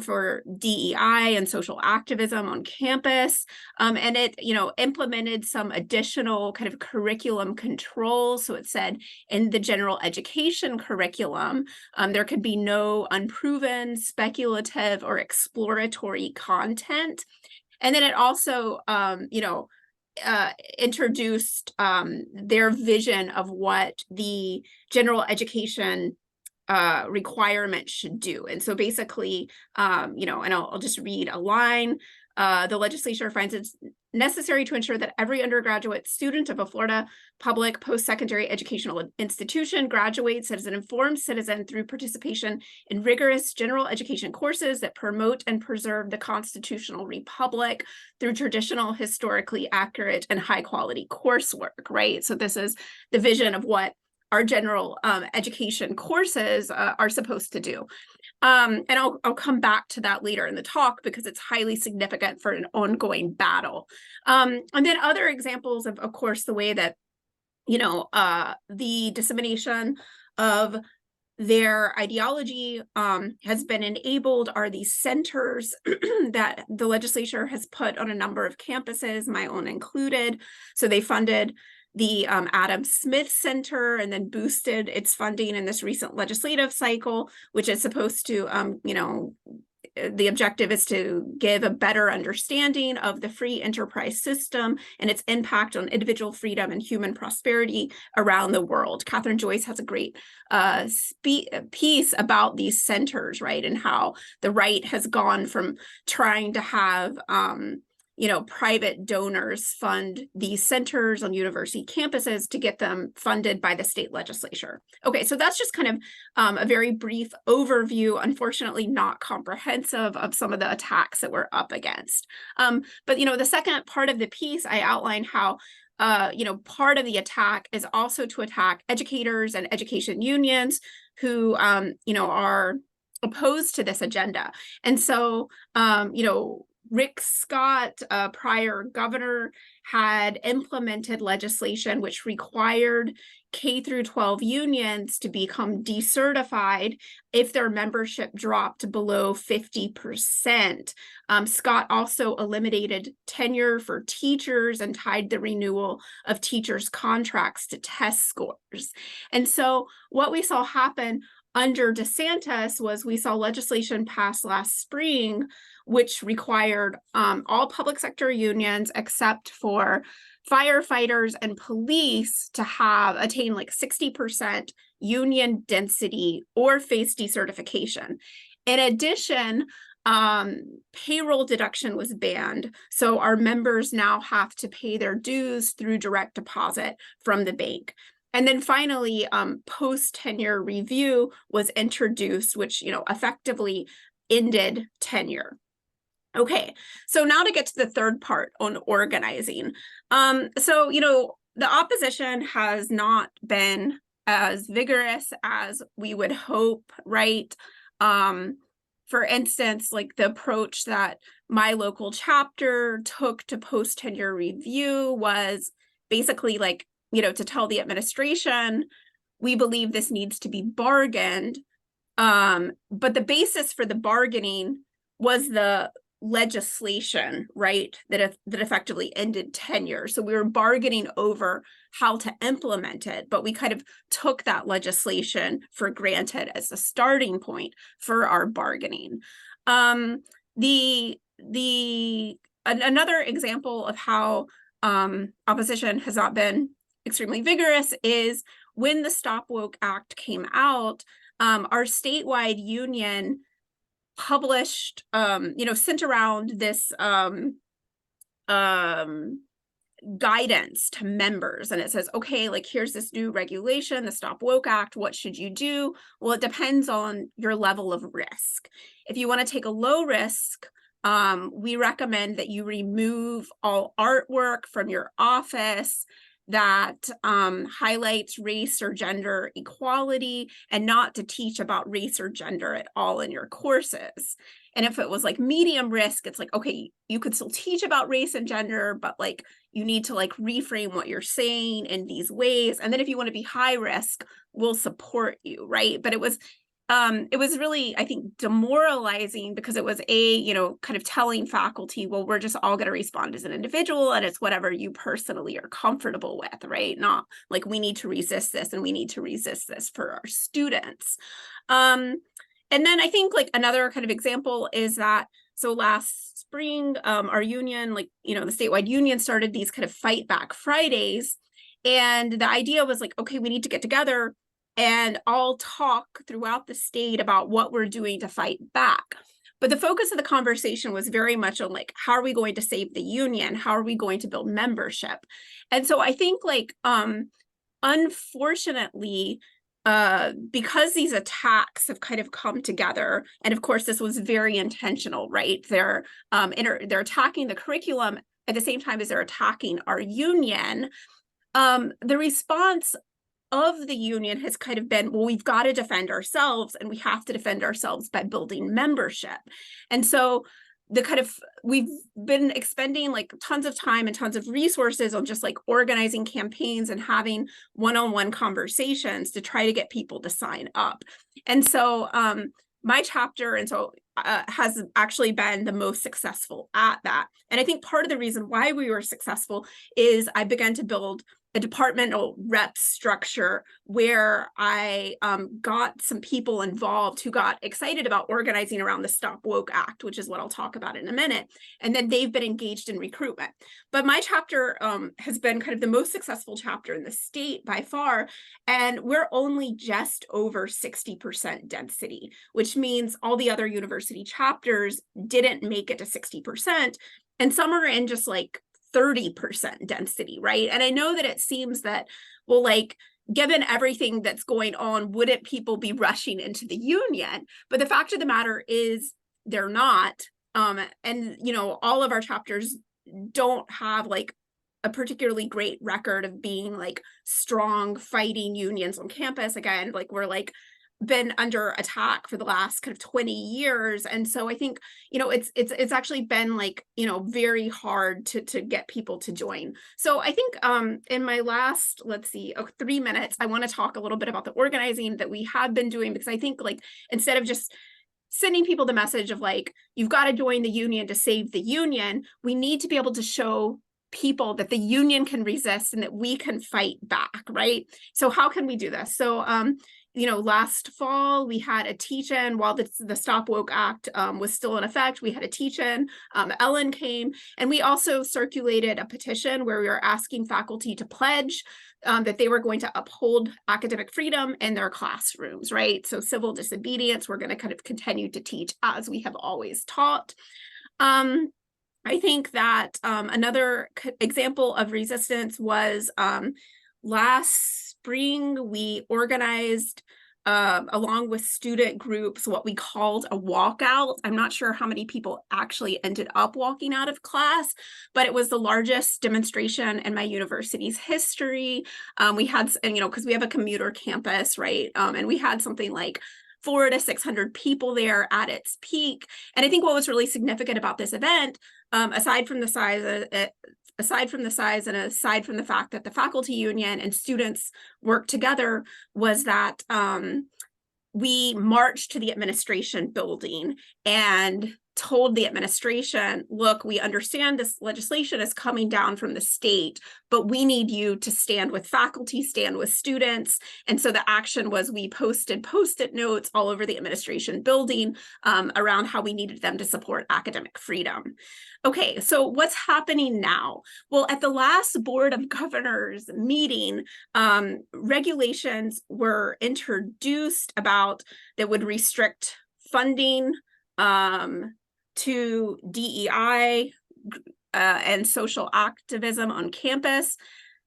for DEI and social activism on campus. And it, you know, implemented some additional kind of curriculum controls. So it said in the general education curriculum, there could be no unproven, speculative, or exploratory content. And then it also, you know, introduced their vision of what the general education requirement should do. And so basically, you know, and I'll just read a line. The legislature finds it's necessary to ensure that every undergraduate student of a Florida public post-secondary educational institution graduates as an informed citizen through participation in rigorous general education courses that promote and preserve the constitutional republic through traditional, historically accurate, and high-quality coursework, right? So this is the vision of what our general education courses are supposed to do. And I'll come back to that later in the talk because it's highly significant for an ongoing battle. And then other examples of course, the way that, you know, the dissemination of their ideology has been enabled are these centers that the legislature has put on a number of campuses, my own included. So they funded the Adam Smith Center and then boosted its funding in this recent legislative cycle, which is supposed to, you know, the objective is to give a better understanding of the free enterprise system and its impact on individual freedom and human prosperity around the world. Catherine Joyce has a great piece about these centers, right? And how the right has gone from trying to have, you know, private donors fund these centers on university campuses to get them funded by the state legislature. Okay, so that's just kind of a very brief overview, unfortunately not comprehensive, of some of the attacks that we're up against. But, you know, the second part of the piece, I outline how you know, part of the attack is also to attack educators and education unions who, you know, are opposed to this agenda. And so, you know, Rick Scott, a prior governor, had implemented legislation which required K through 12 unions to become decertified if their membership dropped below 50%. Scott also eliminated tenure for teachers and tied the renewal of teachers' contracts to test scores. And so what we saw happen under DeSantis was we saw legislation passed last spring which required all public sector unions except for firefighters and police to attain like 60% union density or face decertification. In addition, payroll deduction was banned. So our members now have to pay their dues through direct deposit from the bank. And then finally, post-tenure review was introduced, which, you know, effectively ended tenure. Okay, so now to get to the third part on organizing. So, you know, the opposition has not been as vigorous as we would hope, right? For instance, like the approach that my local chapter took to post-tenure review was basically like, you know, to tell the administration, we believe this needs to be bargained. But the basis for the bargaining was the legislation, right, that effectively ended tenure. So we were bargaining over how to implement it, but we kind of took that legislation for granted as a starting point for our bargaining. Another example of how opposition has not been extremely vigorous is when the Stop Woke Act came out, our statewide union published, you know, sent around this guidance to members, and it says, okay, like here's this new regulation, the Stop Woke Act, what should you do? Well, it depends on your level of risk. If you want to take a low risk We recommend that you remove all artwork from your office that highlights race or gender equality, and not to teach about race or gender at all in your courses. And if it was like medium risk, it's like, okay, you could still teach about race and gender, but like you need to like reframe what you're saying in these ways. And then if you want to be high risk, we'll support you, right? But it was really, I think, demoralizing, because it was kind of telling faculty, well, we're just all going to respond as an individual, and it's whatever you personally are comfortable with, right? Not like we need to resist this and we need to resist this for our students. And then I think like another kind of example is that, so last spring, our union, the statewide union started these kind of Fight Back Fridays. And the idea was like, okay, we need to get together and all talk throughout the state about what we're doing to fight back. But the focus of the conversation was very much on like, how are we going to save the union? How are we going to build membership? And so I think like, unfortunately, because these attacks have kind of come together, and of course this was very intentional, right? They're attacking the curriculum at the same time as they're attacking our union. The response of the union has kind of been, well, we've got to defend ourselves, and we have to defend ourselves by building membership. And so we've been expending like tons of time and tons of resources on just like organizing campaigns and having one-on-one conversations to try to get people to sign up. And so my chapter has actually been the most successful at that. And I think part of the reason why we were successful is I began to build a departmental rep structure where I got some people involved who got excited about organizing around the Stop Woke Act, which is what I'll talk about in a minute. And then they've been engaged in recruitment. But my chapter has been kind of the most successful chapter in the state by far. And we're only just over 60% density, which means all the other university chapters didn't make it to 60%. And some are in just like 30% density, right? And I know that it seems that, well, like, given everything that's going on, wouldn't people be rushing into the union? But the fact of the matter is they're not. And, all of our chapters don't have like a particularly great record of being like strong fighting unions on campus. Again, like we're like been under attack for the last kind of 20 years. And so I think, it's actually been like, very hard to get people to join. So I think in my last, 3 minutes, I want to talk a little bit about the organizing that we have been doing, because I think like, instead of just sending people the message of like, you've got to join the union to save the union, we need to be able to show people that the union can resist and that we can fight back, right? So how can we do this? So, last fall, we had a teach-in while the Stop Woke Act was still in effect. We had a teach-in. Ellen came, and we also circulated a petition where we were asking faculty to pledge that they were going to uphold academic freedom in their classrooms, right? So civil disobedience, we're going to kind of continue to teach as we have always taught. I think that another example of resistance was last spring, we organized along with student groups what we called a walkout. I'm not sure how many people actually ended up walking out of class, but it was the largest demonstration in my university's history. We had, because we have a commuter campus, right? And we had something like 400 to 600 people there at its peak. And I think what was really significant about this event, aside from the size and aside from the fact that the faculty union and students worked together, was that we marched to the administration building and told the administration, look, we understand this legislation is coming down from the state, but we need you to stand with faculty, stand with students. And so the action was we posted Post-it notes all over the administration building around how we needed them to support academic freedom. Okay, so what's happening now? Well, at the last Board of Governors meeting, regulations were introduced that would restrict funding to DEI and social activism on campus.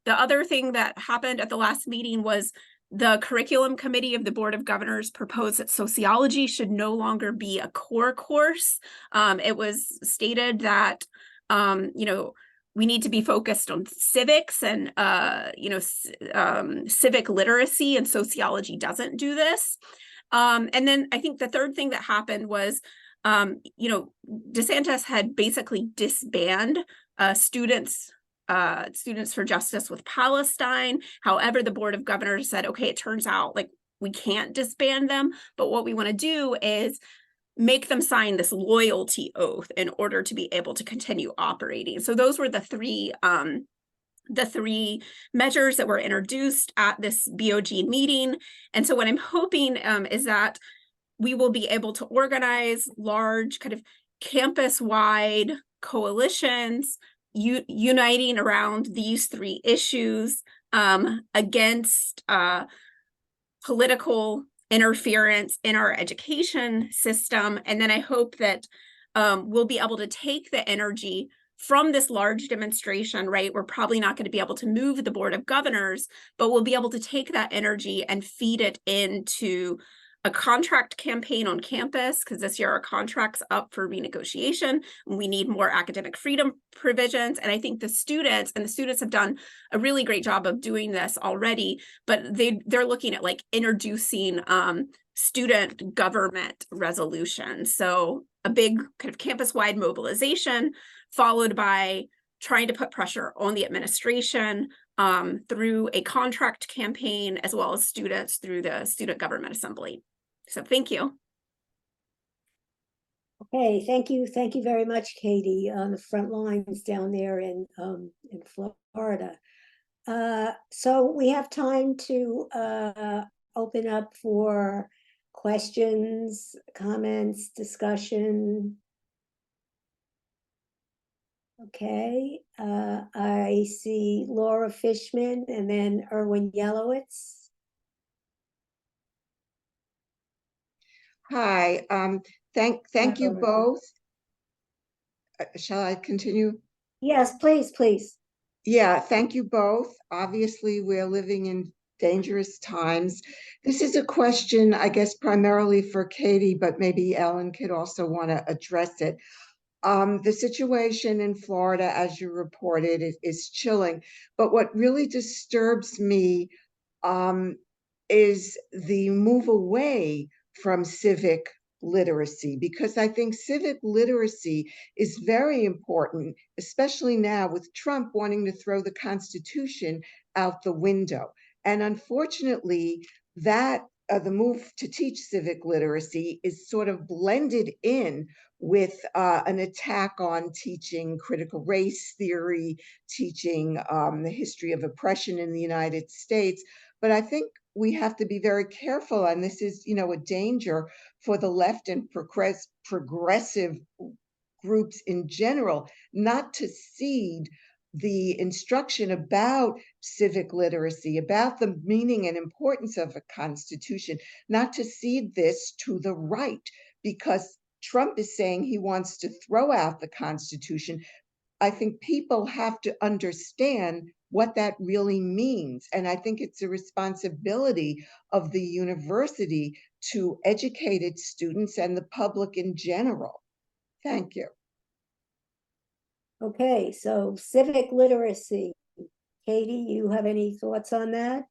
The other thing that happened at the last meeting was The curriculum committee of the Board of Governors proposed that sociology should no longer be a core course. It was stated that, we need to be focused on civics and, civic literacy, and sociology doesn't do this. And then I think the third thing that happened was, DeSantis had basically disbanded Students for Justice with Palestine. However, the Board of Governors said, okay, it turns out like we can't disband them, but what we want to do is make them sign this loyalty oath in order to be able to continue operating. So those were the three measures that were introduced at this BOG meeting. And so what I'm hoping is that we will be able to organize large kind of campus-wide coalitions uniting around these three issues against political interference in our education system. And then I hope that we'll be able to take the energy from this large demonstration, right? We're probably not going to be able to move the Board of Governors, but we'll be able to take that energy and feed it into a contract campaign on campus, because this year our contract's up for renegotiation. We need more academic freedom provisions. And I think the students have done a really great job of doing this already, but they're looking at like introducing student government resolutions. So a big kind of campus-wide mobilization followed by trying to put pressure on the administration through a contract campaign, as well as students through the Student Government Assembly. So thank you. Okay, thank you very much, Katie, on the front lines down there in Florida. So we have time to open up for questions, comments, discussion. Okay, I see Laura Fishman and then Erwin Yelowitz. Hi, thank you both. Shall I continue? Yes, please. Yeah, thank you both. Obviously, we're living in dangerous times. This is a question, I guess, primarily for Katie, but maybe Ellen could also want to address it. The situation in Florida, as you reported, is chilling. But what really disturbs me is the move away from civic literacy, because I think civic literacy is very important, especially now with Trump wanting to throw the Constitution out the window. And unfortunately, that the move to teach civic literacy is sort of blended in with an attack on teaching critical race theory, teaching the history of oppression in the United States. But I think we have to be very careful, and this is, a danger for the left and progressive groups in general, not to cede the instruction about civic literacy, about the meaning and importance of a constitution, not to cede this to the right, because Trump is saying he wants to throw out the Constitution. I think people have to understand what that really means. And I think it's a responsibility of the university to educate its students and the public in general. Thank you. Okay, so civic literacy. Katie, you have any thoughts on that?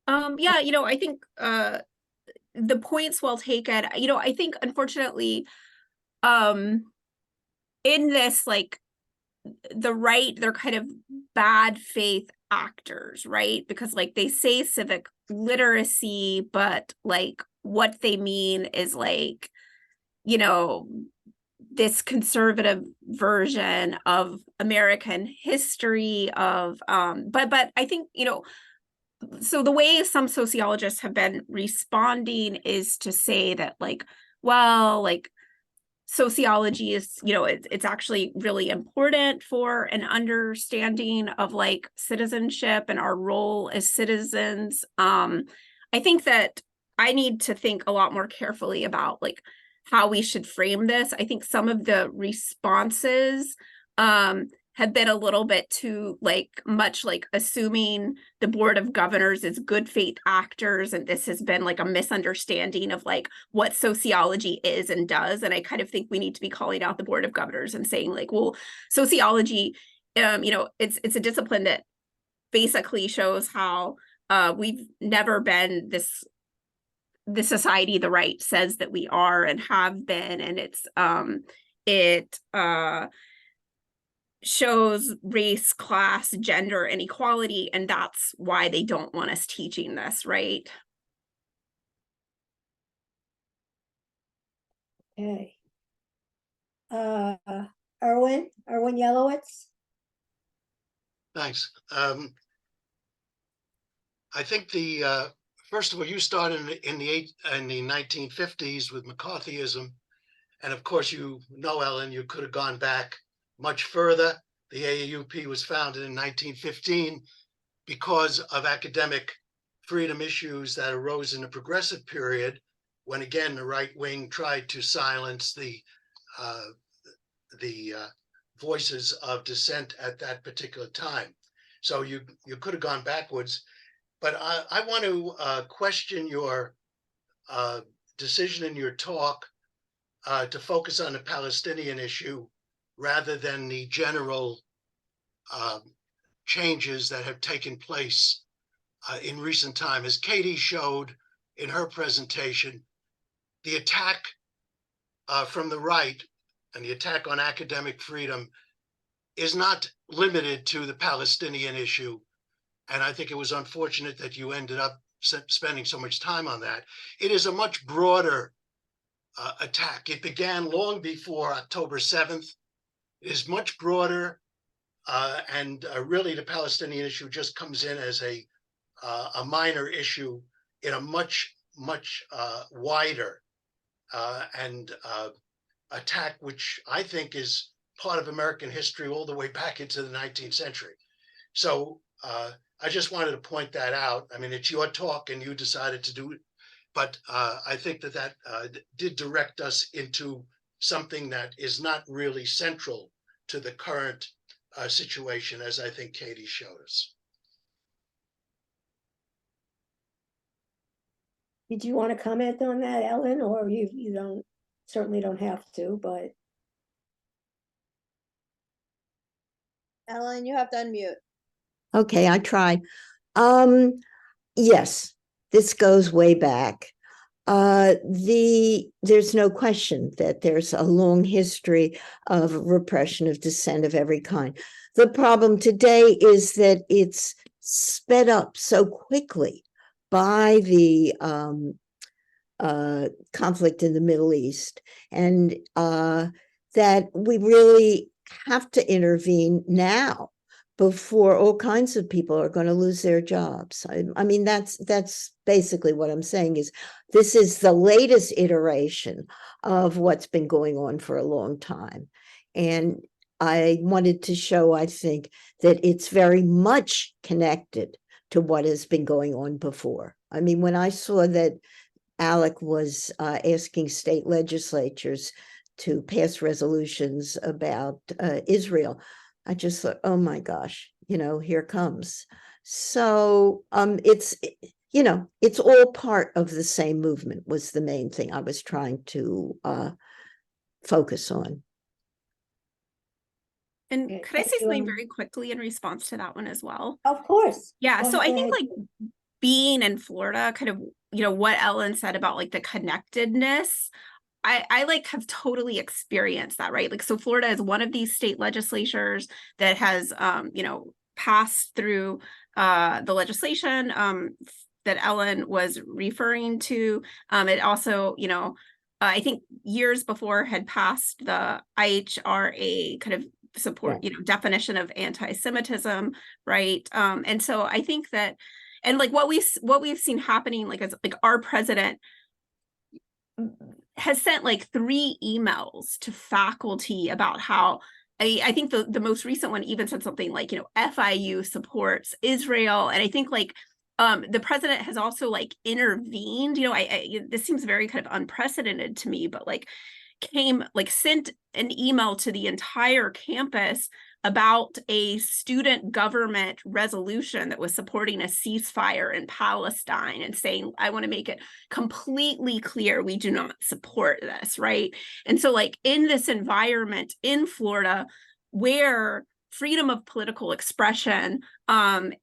Yeah, I think the point's well taken. I think unfortunately, in this, like, the right, they're kind of bad faith actors, right? Because like they say civic literacy, but like what they mean is like, this conservative version of American history of but I think, so the way some sociologists have been responding is to say that like, well, like sociology is, it's actually really important for an understanding of like citizenship and our role as citizens. I think that I need to think a lot more carefully about like how we should frame this. I think some of the responses have have been a little bit too much assuming the Board of Governors is good faith actors, and this has been like a misunderstanding of like what sociology is and does. And I kind of think we need to be calling out the Board of Governors and saying like, well, sociology, it's a discipline that basically shows how we've never been this society the right says that we are and have been, and it shows race, class, gender inequality, and that's why they don't want us teaching this, right? Okay. Erwin Yellowitz. Thanks. I think first of all, you started in the 1950s with McCarthyism, and of course, Ellen, you could have gone back much further. The AAUP was founded in 1915 because of academic freedom issues that arose in the progressive period, when again the right wing tried to silence the voices of dissent at that particular time. So you could have gone backwards, but I want to question your decision in your talk to focus on the Palestinian issue rather than the general changes that have taken place in recent time. As Katie showed in her presentation, the attack from the right and the attack on academic freedom is not limited to the Palestinian issue. And I think it was unfortunate that you ended up spending so much time on that. It is a much broader attack. It began long before October 7th. It is much broader, and really the Palestinian issue just comes in as a minor issue in a much wider and attack, which I think is part of American history all the way back into the 19th century. So I just wanted to point that out. I mean, it's your talk and you decided to do it, but I think that did direct us into something that is not really central to the current situation, as I think Katie showed us. Did you want to comment on that, Ellen, or you certainly don't have to, but Ellen, you have to unmute. Okay, I try. Yes, this goes way back. There's no question that there's a long history of repression of dissent of every kind. The problem today is that it's sped up so quickly by the conflict in the Middle East, and that we really have to intervene now before all kinds of people are going to lose their jobs. I mean, that's basically what I'm saying is this is the latest iteration of what's been going on for a long time. And I wanted to show, I think, that it's very much connected to what has been going on before. I mean, when I saw that Alec was asking state legislatures to pass resolutions about Israel, I just thought, oh my gosh, here comes. So it's all part of the same movement was the main thing I was trying to focus on. And Okay, could I thank say you, something Ellen. very quickly in response to that one as well? Of course. Yeah, Go so I think ahead. like being in Florida, kind of, what Ellen said about like the connectedness, I like have totally experienced that, right? Like, so Florida is one of these state legislatures that has, passed through the legislation that Ellen was referring to. It also, I think years before had passed the IHRA kind of support, definition of anti-Semitism, right? And so I think that, and like what we've seen happening, like as like our president has sent like 3 emails to faculty about how I think the most recent one even said something like, FIU supports Israel. And I think like the president has also like intervened, this seems very kind of unprecedented to me, but like sent an email to the entire campus about a student government resolution that was supporting a ceasefire in Palestine and saying, I want to make it completely clear we do not support this, right? And so like in this environment in Florida where freedom of political expression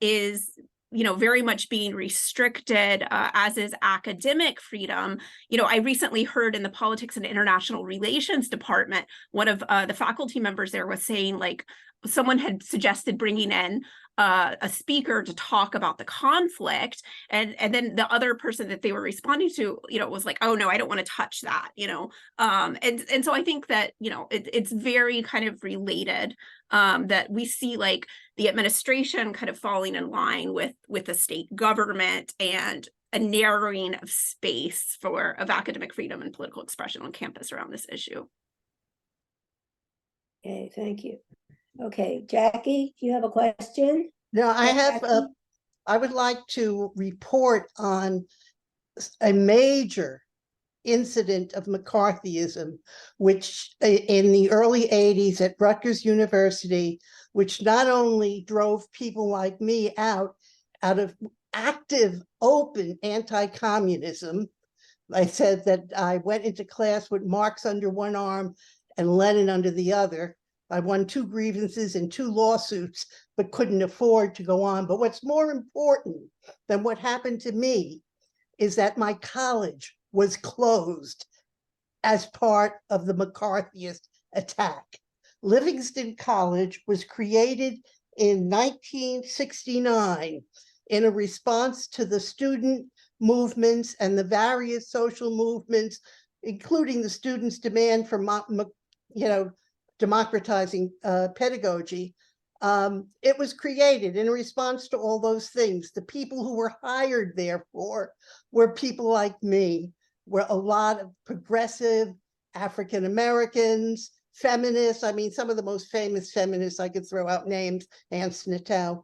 is very much being restricted, as is academic freedom. I recently heard in the Politics and International Relations department, one of the faculty members there was saying, like, someone had suggested bringing in a speaker to talk about the conflict, and then the other person that they were responding to, was like, oh no, I don't want to touch that, and so I think that it's very kind of related, that we see like the administration kind of falling in line with the state government and a narrowing of space of academic freedom and political expression on campus around this issue. Okay, thank you. Okay, Jackie, do you have a question? No, I have, Jackie? I would like to report on a major incident of McCarthyism, which in the early 80s at Rutgers University, which not only drove people like me out of active, open anti-communism. I said that I went into class with Marx under one arm and Lenin under the other. I won 2 grievances and 2 lawsuits, but couldn't afford to go on. But what's more important than what happened to me is that my college was closed as part of the McCarthyist attack. Livingston College was created in 1969 in a response to the student movements and the various social movements, including the students' demand for democratizing pedagogy. It was created in response to all those things. The people who were hired, therefore, were people like me, were a lot of progressive African Americans, feminists. I mean, some of the most famous feminists, I could throw out names, Ann Snitow,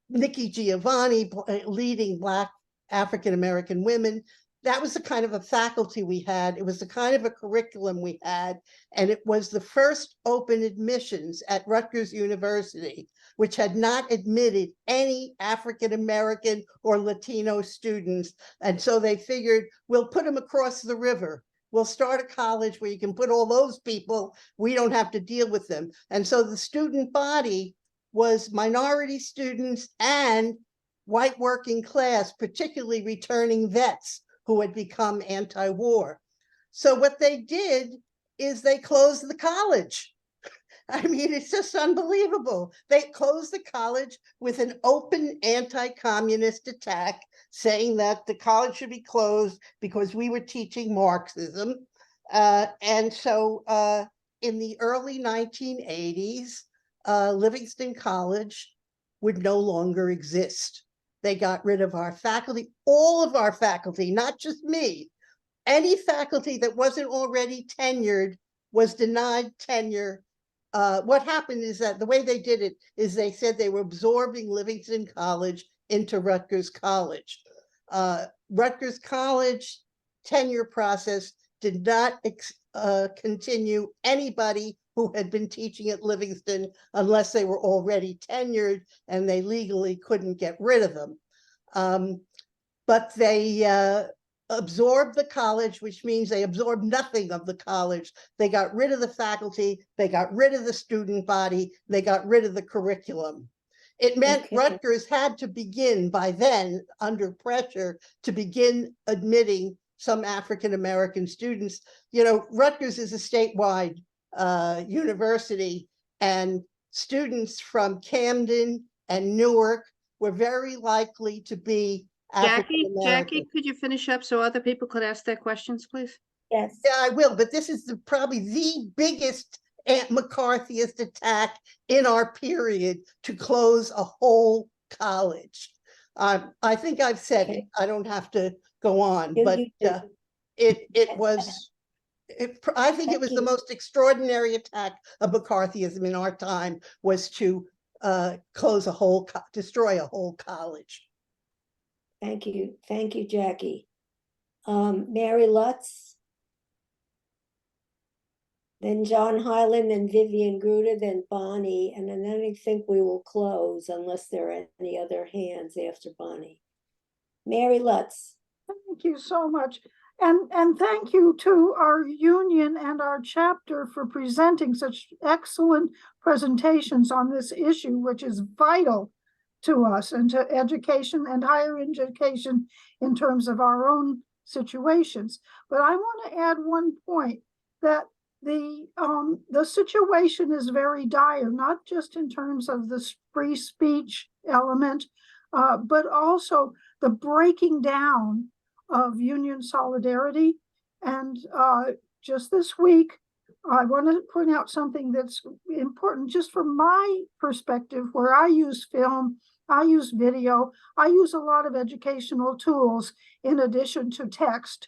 Nikki Giovanni, leading Black African American women. That was the kind of a faculty we had. It was the kind of a curriculum we had. And it was the first open admissions at Rutgers University, which had not admitted any African American or Latino students. And so they figured, we'll put them across the river. We'll start a college where you can put all those people. We don't have to deal with them. And so the student body was minority students and white working class, particularly returning vets who had become anti-war. So what they did is they closed the college. I mean, it's just unbelievable. They closed the college with an open anti-communist attack, saying that the college should be closed because we were teaching Marxism. And so in the early 1980s, Livingston College would no longer exist. They got rid of our faculty, all of our faculty, not just me. Any faculty that wasn't already tenured was denied tenure. What happened is that the way they did it is they said they were absorbing Livingston College into Rutgers College. Rutgers College tenure process did not continue anybody who had been teaching at Livingston unless they were already tenured, and they legally couldn't get rid of them. But they absorbed the college, which means they absorbed nothing of the college. They got rid of the faculty, they got rid of the student body, they got rid of the curriculum. It meant Rutgers had to begin by then, under pressure, to begin admitting some African American students. Rutgers is a statewide university, and students from Camden and Newark were very likely to be African American. Jackie, could you finish up so other people could ask their questions, please? Yes. Yeah, I will, but this is probably the biggest McCarthyist attack in our period to close a whole college. I think I've said it. I don't have to go on, but it was. I think it was the most extraordinary attack of McCarthyism in our time, was to destroy a whole college. Thank you, Jackie. Mary Lutz. then John Hyland, then Vivian Gruder, then Bonnie, and then I think we will close unless there are any other hands after Bonnie. Mary Lutz. Thank you so much. And thank you to our union and our chapter for presenting such excellent presentations on this issue, which is vital to us and to education and higher education in terms of our own situations. But I want to add one point, that the situation is very dire, not just in terms of the free speech element, but also the breaking down of union solidarity. And just this week, I want to point out something that's important just from my perspective, where I use film, I use video, I use a lot of educational tools in addition to text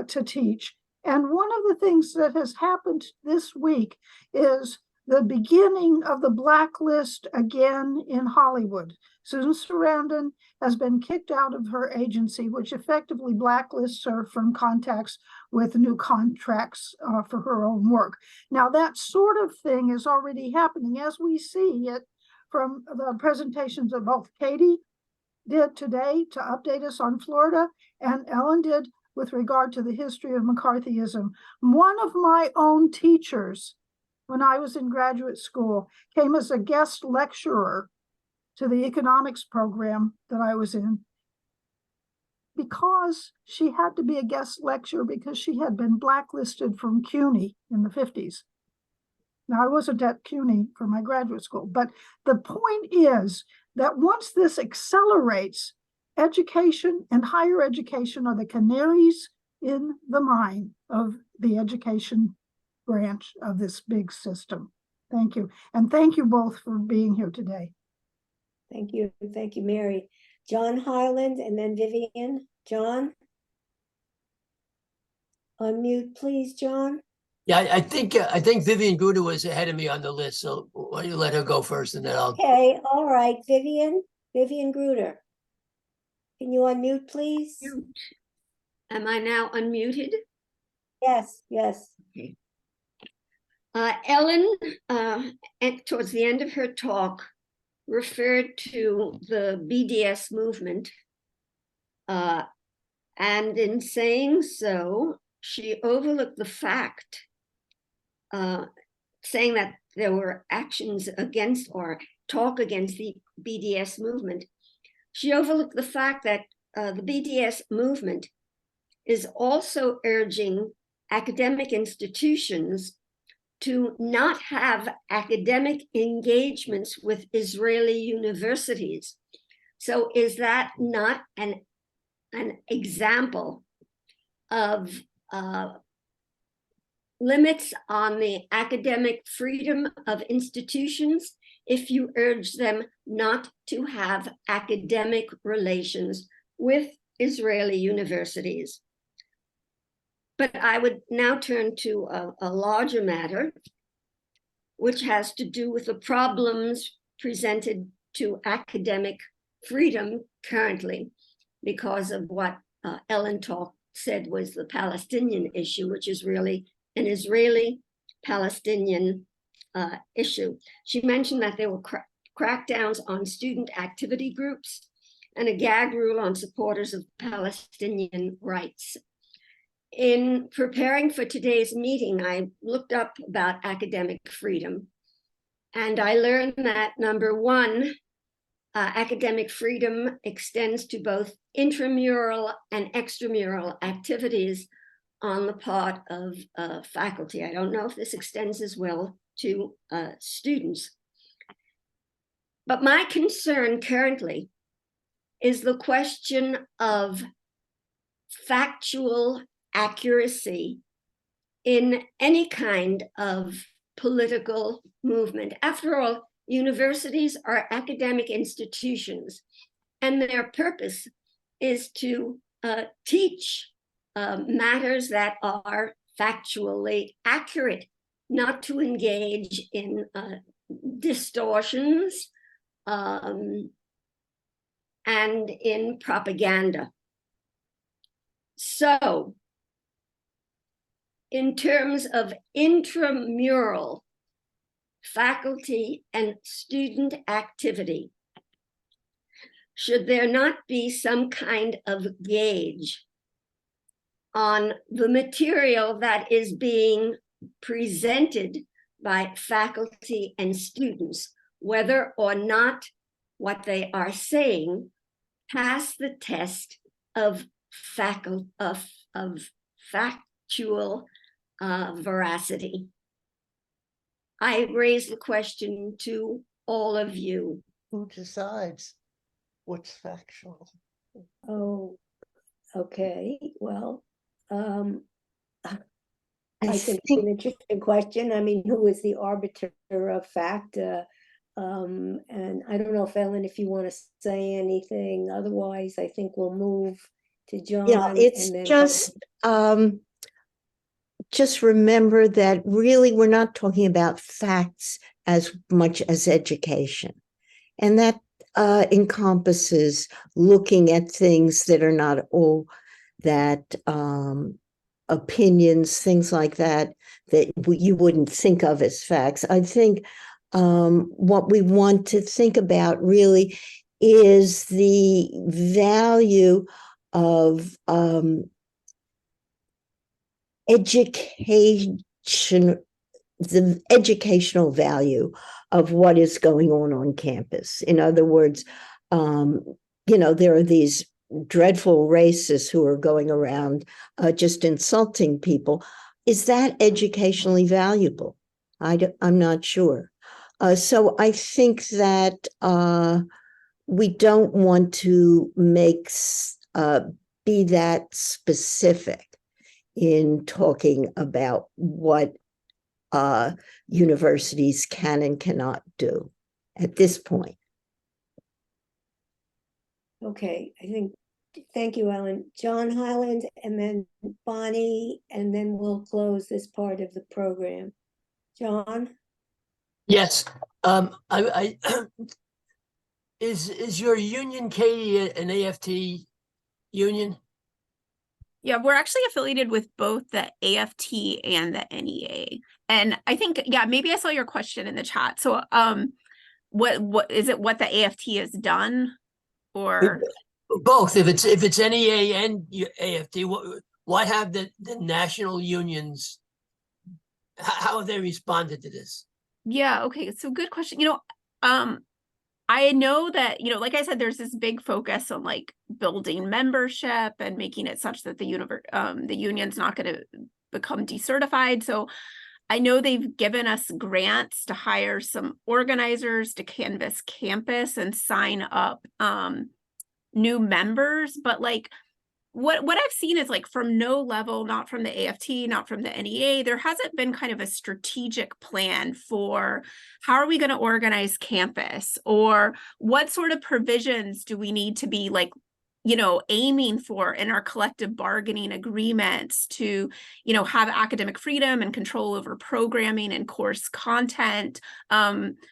to teach. And one of the things that has happened this week is the beginning of the blacklist again in Hollywood. Susan Sarandon has been kicked out of her agency, which effectively blacklists her from contacts with new contracts for her own work. Now, that sort of thing is already happening, as we see it from the presentations that both Katie did today to update us on Florida, and Ellen did with regard to the history of McCarthyism. One of my own teachers, when I was in graduate school, came as a guest lecturer to the economics program that I was in, because she had to be a guest lecturer because she had been blacklisted from CUNY in the 50s. Now, I wasn't at CUNY for my graduate school, but the point is that once this accelerates, education and higher education are the canaries in the mine of the education branch of this big system. Thank you. And thank you both for being here today. Thank you, Mary. John Hyland and then Vivian. John? Unmute, please, John. Yeah, I think Vivian Gruder was ahead of me on the list, so why don't you let her go first, and then I'll. Okay, all right, Vivian Gruder. Can you unmute, please? Am I now unmuted? Yes. Okay. Ellen, towards the end of her talk, referred to the BDS movement, and in saying so, she overlooked the fact, saying that there were actions against or talk against the BDS movement. She overlooked the fact that the BDS movement is also urging academic institutions to not have academic engagements with Israeli universities. So is that not an example of limits on the academic freedom of institutions if you urge them not to have academic relations with Israeli universities? But I would now turn to a larger matter, which has to do with the problems presented to academic freedom currently, because of what Ellen said was the Palestinian issue, which is really an Israeli-Palestinian issue. She mentioned that there were crackdowns on student activity groups and a gag rule on supporters of Palestinian rights. In preparing for today's meeting, I looked up about academic freedom, and I learned that, number one, academic freedom extends to both intramural and extramural activities on the part of faculty. I don't know if this extends as well to students. But my concern currently is the question of factual accuracy in any kind of political movement. After all, universities are academic institutions, and their purpose is to teach matters that are factually accurate, not to engage in distortions and in propaganda. So in terms of intramural faculty and student activity, should there not be some kind of gauge on the material that is being presented by faculty and students, whether or not what they are saying pass the test of factual veracity? I raise the question to all of you. Who decides what's factual? Oh, okay, well, I I think it's think an interesting question. I mean, who is the arbiter of fact? And I don't know if Ellen, if you want to say anything, otherwise I think we'll move to John. Yeah, it's and then just remember that really we're not talking about facts as much as education. And that encompasses looking at things that are not all that opinions, things like that, that you wouldn't think of as facts. I think what we want to think about really is the value of education, the educational value of what is going on campus. In other words, there are these dreadful racists who are going around just insulting people. Is that educationally valuable? I'm not sure. So I think that we don't want to be that specific in talking about what universities can and cannot do at this point. Okay, thank you, Ellen. John Highland, and then Bonnie, and then we'll close this part of the program. John? Yes. I is your union, Katie, an AFT union? Yeah, we're actually affiliated with both the AFT and the NEA. And I think, yeah, maybe I saw your question in the chat. So what is it, what the AFT has done, or both? If it's NEA and AFT, what have the national unions, how have they responded to this? Yeah, okay, so good question. I know that, like I said, there's this big focus on like building membership and making it such that the union's not going to become decertified. So I know they've given us grants to hire some organizers to canvass campus and sign up new members, but like what I've seen is like from no level, not from the AFT, not from the NEA, there hasn't been kind of a strategic plan for how are we going to organize campus, or what sort of provisions do we need to be like, aiming for in our collective bargaining agreements to, have academic freedom and control over programming and course content.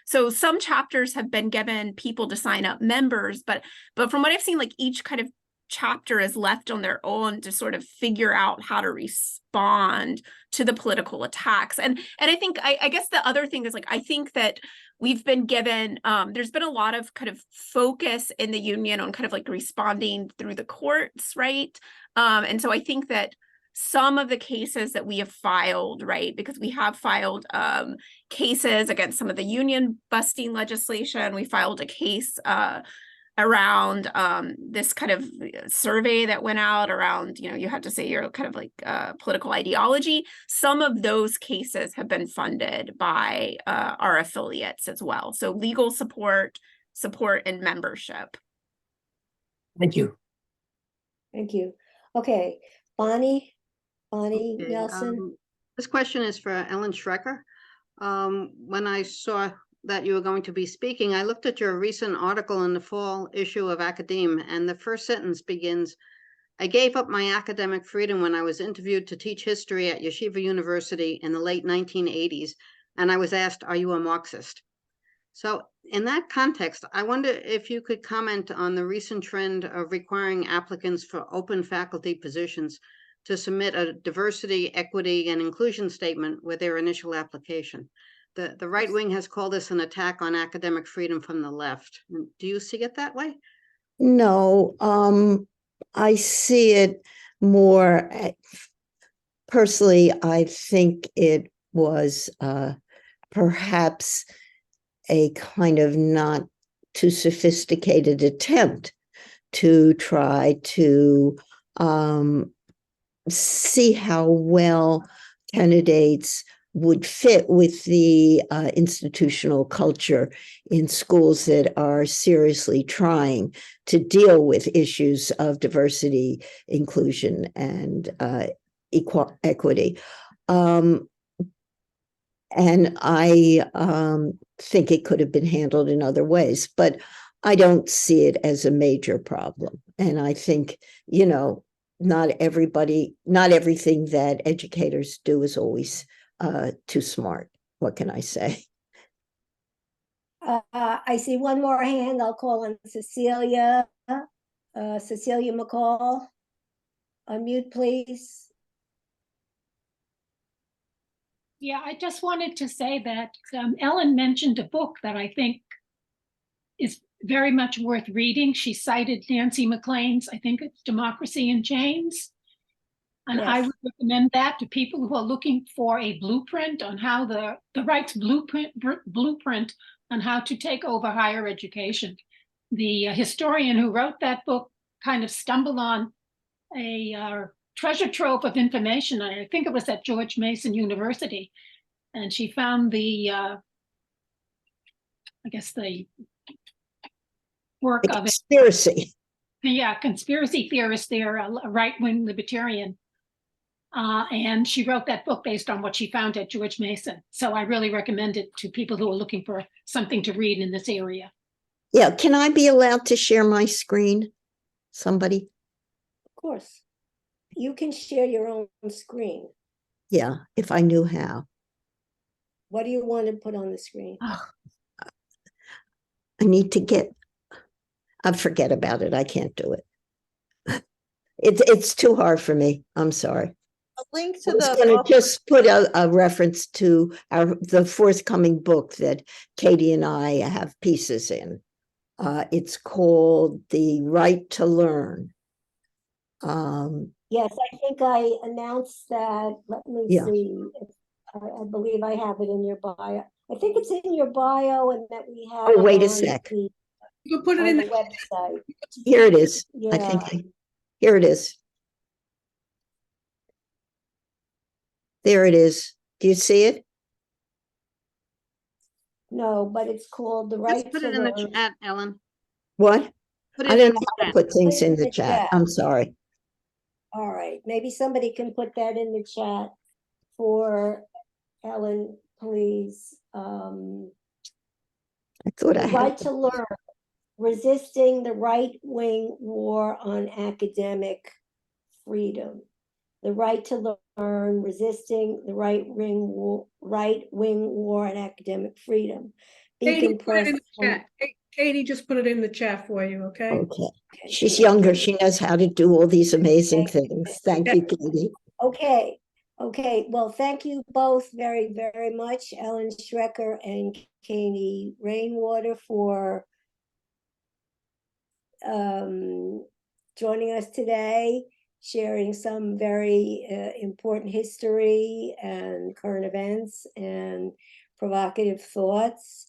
So some chapters have been given people to sign up members, but from what I've seen, like each kind of chapter is left on their own to sort of figure out how to respond to the political attacks. And I think, I guess the other thing is like, I think that we've been given, there's been a lot of kind of focus in the union on kind of like responding through the courts, right? And so I think that some of the cases that we have filed, right, because we have filed cases against some of the union busting legislation. We filed a case around this kind of survey that went out around, you have to say your kind of like political ideology. Some of those cases have been funded by our affiliates as well. So legal support, and membership. Thank you. Thank you. Okay, Bonnie Okay, Nelson. This question is for Ellen Schrecker. When I saw that you were going to be speaking, I looked at your recent article in the fall issue of Academe, and the first sentence begins, "I gave up my academic freedom when I was interviewed to teach history at Yeshiva University in the late 1980s, and I was asked, 'Are you a Marxist?'" So in that context, I wonder if you could comment on the recent trend of requiring applicants for open faculty positions to submit a diversity, equity, and inclusion statement with their initial application. The right wing has called this an attack on academic freedom from the left. Do you see it that way? No, I see it more, personally, I think it was perhaps a kind of not too sophisticated attempt to try to see how well candidates would fit with the institutional culture in schools that are seriously trying to deal with issues of diversity, inclusion, and equity. And I think it could have been handled in other ways, but I don't see it as a major problem. And I think, you know, not everything that educators do is always too smart. What can I say? I see one more hand. I'll call on Cecilia. Cecilia McCall. Unmute, please. Yeah, I just wanted to say that Ellen mentioned a book that I think is very much worth reading. She cited Nancy McLean's, I think it's Democracy in Chains. And I would recommend that to people who are looking for a blueprint on how the rights blueprint on how to take over higher education. The historian who wrote that book kind of stumbled on a treasure trove of information. I think it was at George Mason University. And she found the, I guess the work of it. Conspiracy. Yeah, conspiracy theorist there, a right-wing libertarian. And she wrote that book based on what she found at George Mason. So I really recommend it to people who are looking for something to read in this area. Yeah, can I be allowed to share my screen? Somebody? Of course. You can share your own screen. Yeah, if I knew how. What do you want to put on the screen? I need to get, I forget about it. I can't do it. It's too hard for me. I'm sorry. A link I to was the going to book. just put a reference to the forthcoming book that Katie and I have pieces in. It's called The Right to Learn. Yes, I think I announced that. Let me see. I believe I have it in your bio. I think it's in your bio and that we have Oh, it wait a on sec. the, You can put it on in the the website. Here it is. Yeah. I think here it is. There it is. Do you see it? No, but it's called The Right Just put to it in the Learn. chat, Ellen. What? Put I it don't in know the how to chat. put things in the the chat. chat. I'm sorry. All right, maybe somebody can put that in the chat for Ellen, please. I thought I The had Right it. to Learn, Resisting the Right-Wing War on Academic Freedom. The Right to Learn, Resisting the Right-Wing War on Academic Freedom. Beacon Press. Katie just put it in the chat for you, okay? Okay. She's younger. She knows how to do all these amazing things. Thank you, Katie. Okay. Okay. Well, thank you both very, very much, Ellen Schrecker and Katie Rainwater, for joining us today, sharing some very important history and current events and provocative thoughts.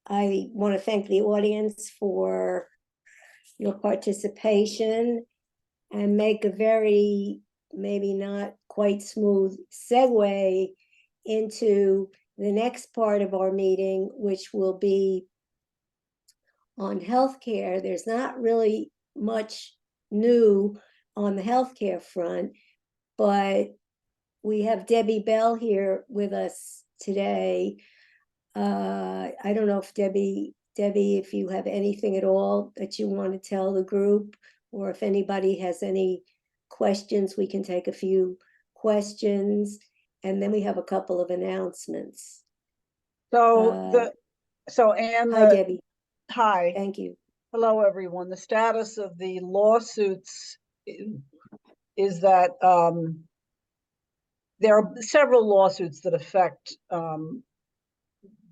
I want to thank the audience for your participation and make a very, maybe not quite smooth segue into the next part of our meeting, which will be on healthcare. There's not really much new on the healthcare front, but we have Debbie Bell here with us today. I don't know if Debbie, if you have anything at all that you want to tell the group, or if anybody has any questions, we can take a few questions, and then we have a couple of announcements. So Anne, Hi, Debbie. hi. Thank you. Hello, everyone. The status of the lawsuits is that there are several lawsuits that affect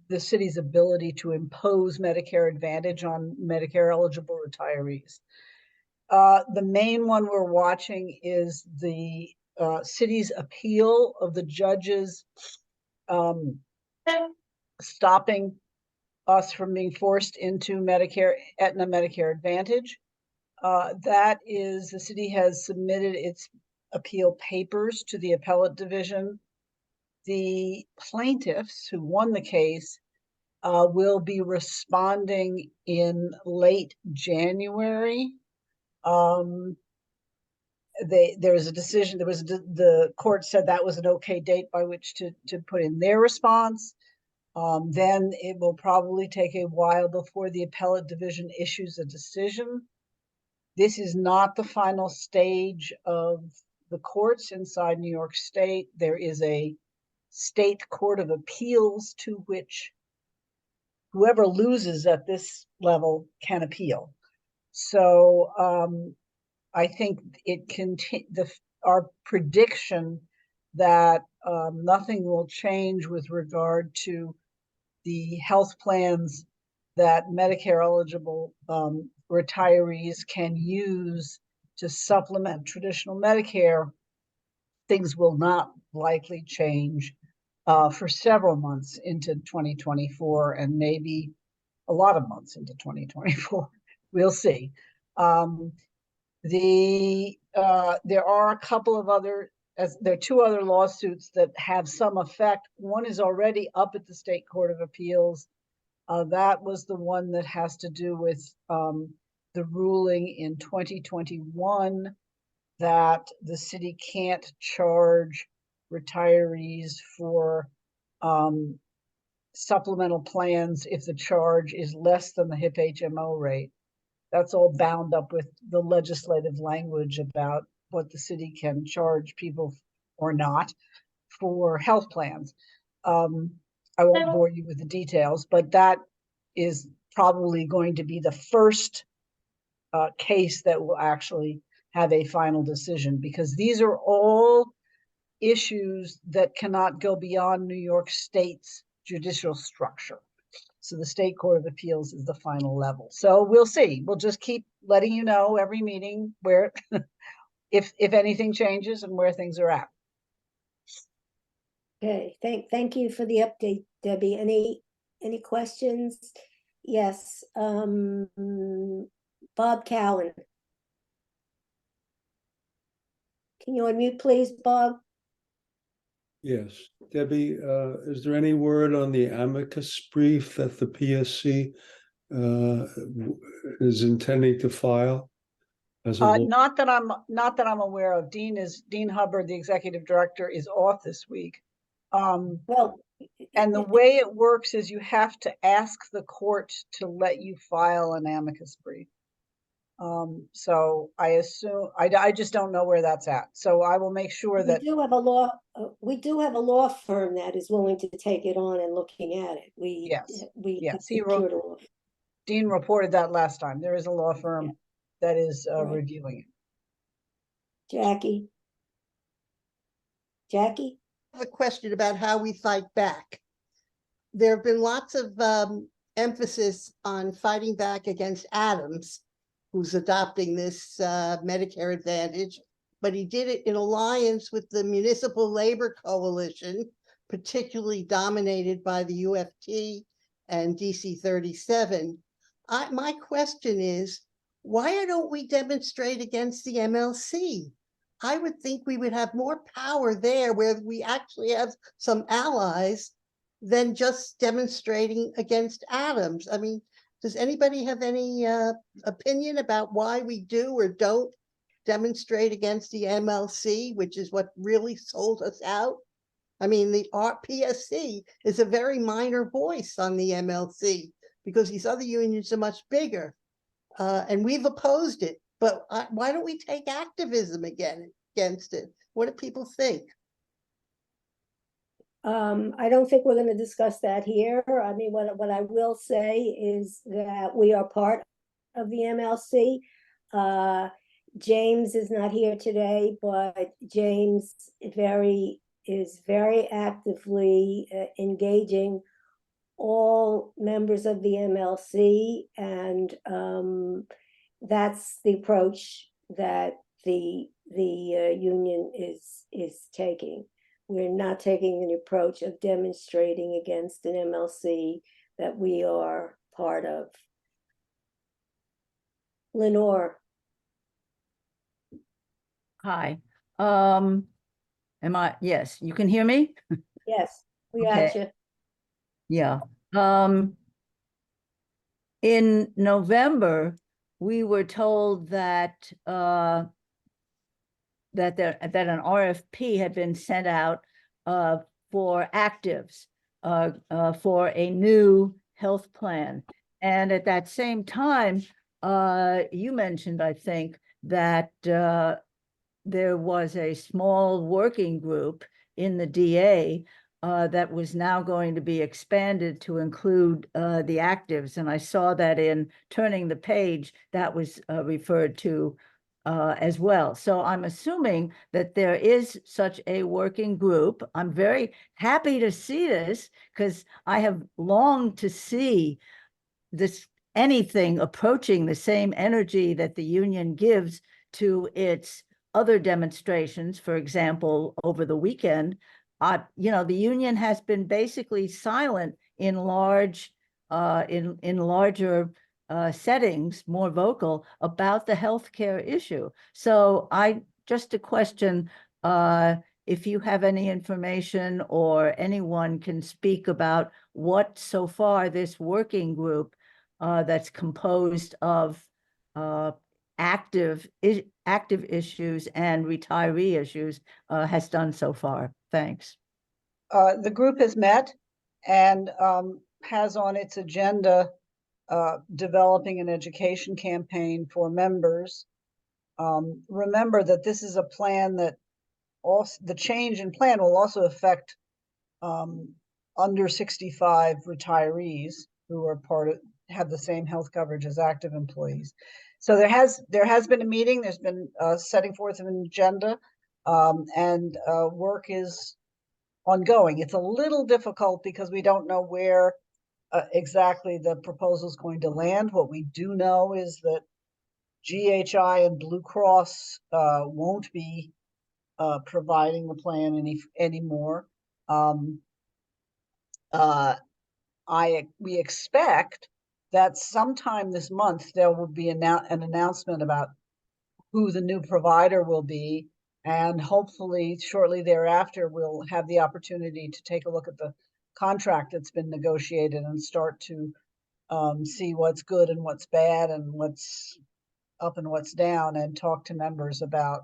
the city's ability to impose Medicare Advantage on Medicare eligible retirees. The main one we're watching is the city's appeal of the judges stopping us from being forced into Medicare, Aetna Medicare Advantage. That is, the city has submitted its appeal papers to the appellate division. The plaintiffs who won the case will be responding in late January. There was a decision, the court said that was an okay date by which to put in their response. Then it will probably take a while before the appellate division issues a decision. This is not the final stage of the courts inside New York State. There is a state court of appeals to which whoever loses at this level can appeal. So I think our prediction that nothing will change with regard to the health plans that Medicare eligible retirees can use to supplement traditional Medicare, things will not likely change for several months into 2024 and maybe a lot of months into 2024. We'll see. There are a couple of other, there are two other lawsuits that have some effect. One is already up at the State Court of Appeals. That was the one that has to do with the ruling in 2021 that the city can't charge retirees for supplemental plans if the charge is less than the HIP HMO rate. That's all bound up with the legislative language about what the city can charge people or not for health plans. I won't bore you with the details, but that is probably going to be the first case that will actually have a final decision, because these are all issues that cannot go beyond New York State's judicial structure. So the State Court of Appeals is the final level. So we'll see. We'll just keep letting you know every meeting where, if anything changes and where things are at. Okay, thank you for the update, Debbie. Any questions? Yes, Bob Cowan. Can you unmute, please, Bob? Yes, Debbie, is there any word on the amicus brief that the PSC is intending to file? Not that I'm aware of. Dean Hubbard, the executive director, is off this week. Well, and the way it works is you have to ask the court to let you file an amicus brief. So I assume I just don't know where that's at. So I will make sure that we do have a law firm that is willing to take it on and looking at it. Dean reported that last time. There is a law firm that is reviewing it. Jackie? I have a question about how we fight back. There have been lots of emphasis on fighting back against Adams, who's adopting this Medicare Advantage, but he did it in alliance with the Municipal Labor Coalition, particularly dominated by the UFT and DC 37. My question is, why don't we demonstrate against the MLC? I would think we would have more power there where we actually have some allies than just demonstrating against Adams. I mean, does anybody have any opinion about why we do or don't demonstrate against the MLC, which is what really sold us out? I mean, the PSC is a very minor voice on the MLC because these other unions are much bigger, and we've opposed it. But why don't we take activism against it? What do people think? I don't think we're going to discuss that here. I mean, what I will say is that we are part of the MLC. James is not here today, but James is very actively engaging all members of the MLC, and that's the approach that the union is taking. We're not taking an approach of demonstrating against an MLC that we are part of. Lenore. Hi. Yes, you can hear me? Yes, we got Okay. you. Yeah. In November, we were told that that an RFP had been sent out for actives for a new health plan. And at that same time, you mentioned, I think, that there was a small working group in the DA that was now going to be expanded to include the actives. And I saw that in Turning the Page, that was referred to as well. So I'm assuming that there is such a working group. I'm very happy to see this because I have longed to see this anything approaching the same energy that the union gives to its other demonstrations. For example, over the weekend, the union has been basically silent in larger settings, more vocal about the healthcare issue. So just a question, if you have any information or anyone can speak about what so far this working group that's composed of active issues and retiree issues has done so far. Thanks. The group has met and has on its agenda developing an education campaign for members. Remember that this is a plan that also, the change in plan will also affect under 65 retirees who are have the same health coverage as active employees. So there has been a meeting, there's been setting forth of an agenda, and work is ongoing. It's a little difficult because we don't know where exactly the proposal is going to land. What we do know is that GHI and Blue Cross won't be providing the plan anymore. We expect that sometime this month there will be an announcement about who the new provider will be, and hopefully shortly thereafter we'll have the opportunity to take a look at the contract that's been negotiated and start to see what's good and what's bad and what's up and what's down, and talk to members about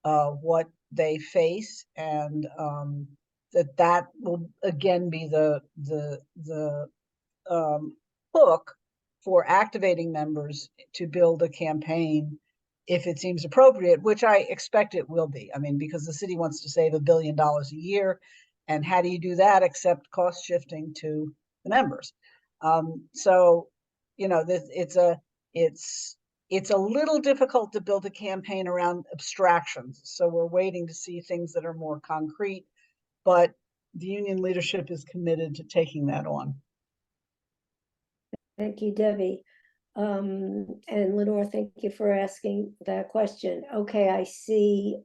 what they face, and that will again be the hook for activating members to build a campaign if it seems appropriate, which I expect it will be. I mean, because the city wants to save $1 billion a year, and how do you do that except cost shifting to the members? So, it's a little difficult to build a campaign around abstractions. So we're waiting to see things that are more concrete, but the union leadership is committed to taking that on. Thank you, Debbie. And Lenore, thank you for asking that question. Okay, I see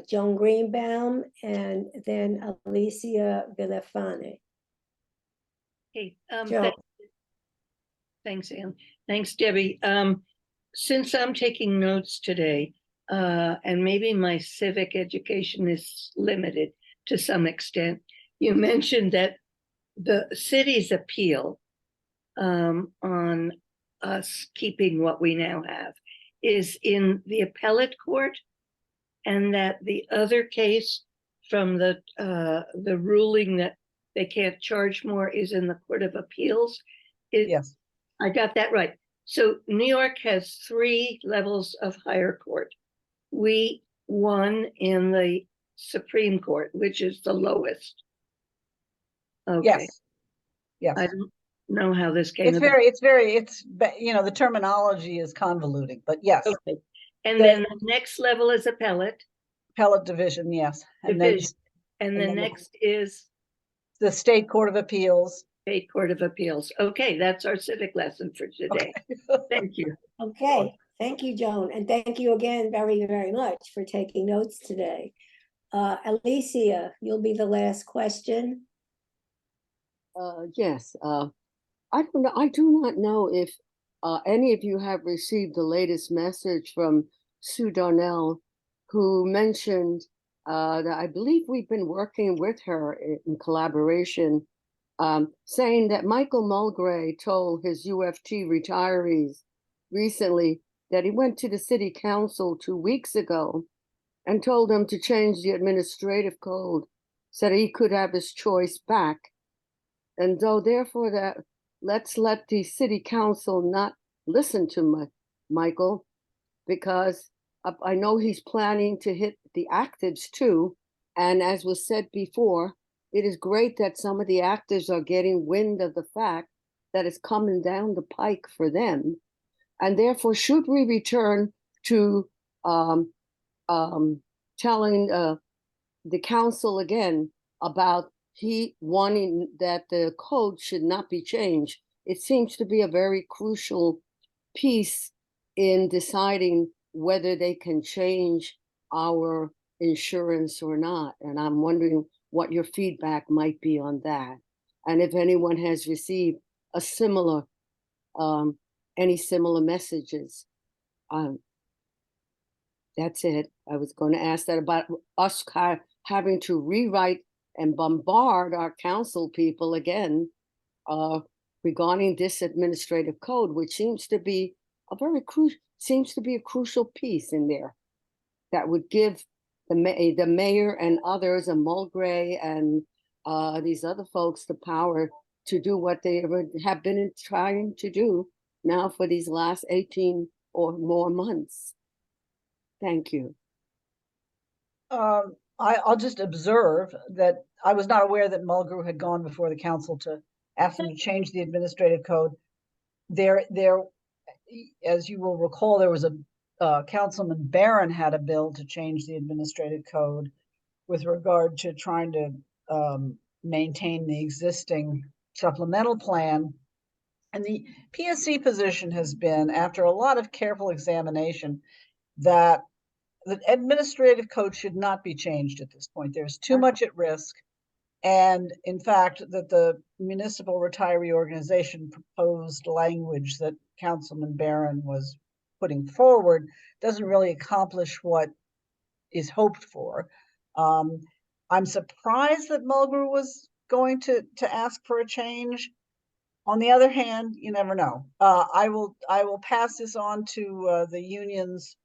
Joan Greenbaum and then Alicia Villafane. Hey, Joan. thanks, Ann. Thanks, Debbie. Since I'm taking notes today, and maybe my civic education is limited to some extent, you mentioned that the city's appeal on us keeping what we now have is in the appellate court, and that the other case from the ruling that they can't charge more is in the Court of Appeals. Yes, I got that right. So New York has 3 levels of higher court. We won in the Supreme Court, which is the lowest. Okay. Yes. Yes. I don't know how this came about. The terminology is convoluting, but yes. Okay. And then the next level is appellate Appellate division, yes. And then division. And the then next is the State Court of Appeals. State Court of Appeals. Okay, that's our civic lesson for today. Thank you. Okay, thank you, Joan, and thank you again very, very much for taking notes today. Alicia, you'll be the last question. Yes, I don't know. I do not know if any of you have received the latest message from Sue Darnell, who mentioned that I believe we've been working with her in collaboration, saying that Michael Mulgray told his UFT retirees recently that he went to the city council 2 weeks ago and told them to change the administrative code so that he could have his choice back. And so therefore that let's let the city council not listen to Michael, because I know he's planning to hit the actives too. And as was said before, it is great that some of the actors are getting wind of the fact that it's coming down the pike for them. And therefore, should we return to telling the council again about he wanting that the code should not be changed? It seems to be a very crucial piece in deciding whether they can change our insurance or not. And I'm wondering what your feedback might be on that. And if anyone has received a similar, any similar messages. That's it. I was going to ask that about us having to rewrite and bombard our council people again regarding this administrative code, which seems to be a very crucial piece in there that would give the mayor and others, and Mulgray and these other folks, the power to do what they have been trying to do now for these last 18 or more months. Thank you. I'll just observe that I was not aware that Mulgrew had gone before the council to ask them to change the administrative code. There, as you will recall, there was a Councilman Barron had a bill to change the administrative code with regard to trying to maintain the existing supplemental plan. And the PSC position has been, after a lot of careful examination, that the administrative code should not be changed at this point. There's too much at risk. And in fact, that the municipal retiree organization proposed language that Councilman Barron was putting forward doesn't really accomplish what is hoped for. I'm surprised that Mulgrew was going to ask for a change. On the other hand, you never know. I will pass this on to the union's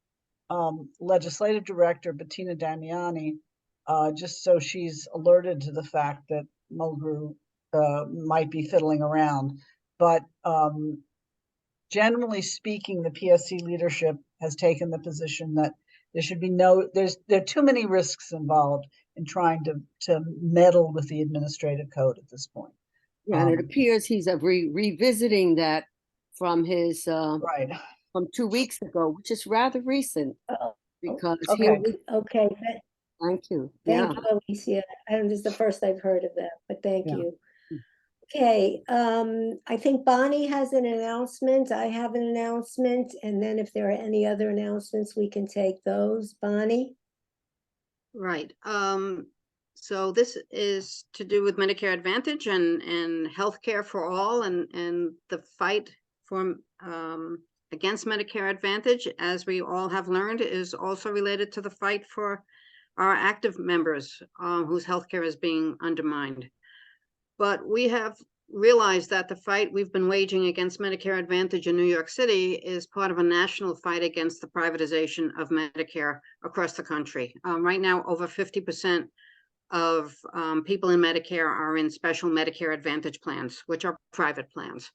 legislative director, Bettina Damiani, just so she's alerted to the fact that Mulgrew might be fiddling around. But generally speaking, the PSC leadership has taken the position that there should be there are too many risks involved in trying to meddle with the administrative code at this point. Yeah, and it appears he's revisiting that from his right from 2 weeks ago, which is rather recent. Because okay. Thank you. Thank you, Alicia. This is the first I've heard of that, but thank you. Okay, I think Bonnie has an announcement. I have an announcement, and then if there are any other announcements, we can take those. Bonnie? Right. So this is to do with Medicare Advantage and healthcare for all, and the fight for against Medicare Advantage, as we all have learned, is also related to the fight for our active members whose healthcare is being undermined. But we have realized that the fight we've been waging against Medicare Advantage in New York City is part of a national fight against the privatization of Medicare across the country. Right now, over 50% of people in Medicare are in special Medicare Advantage plans, which are private plans.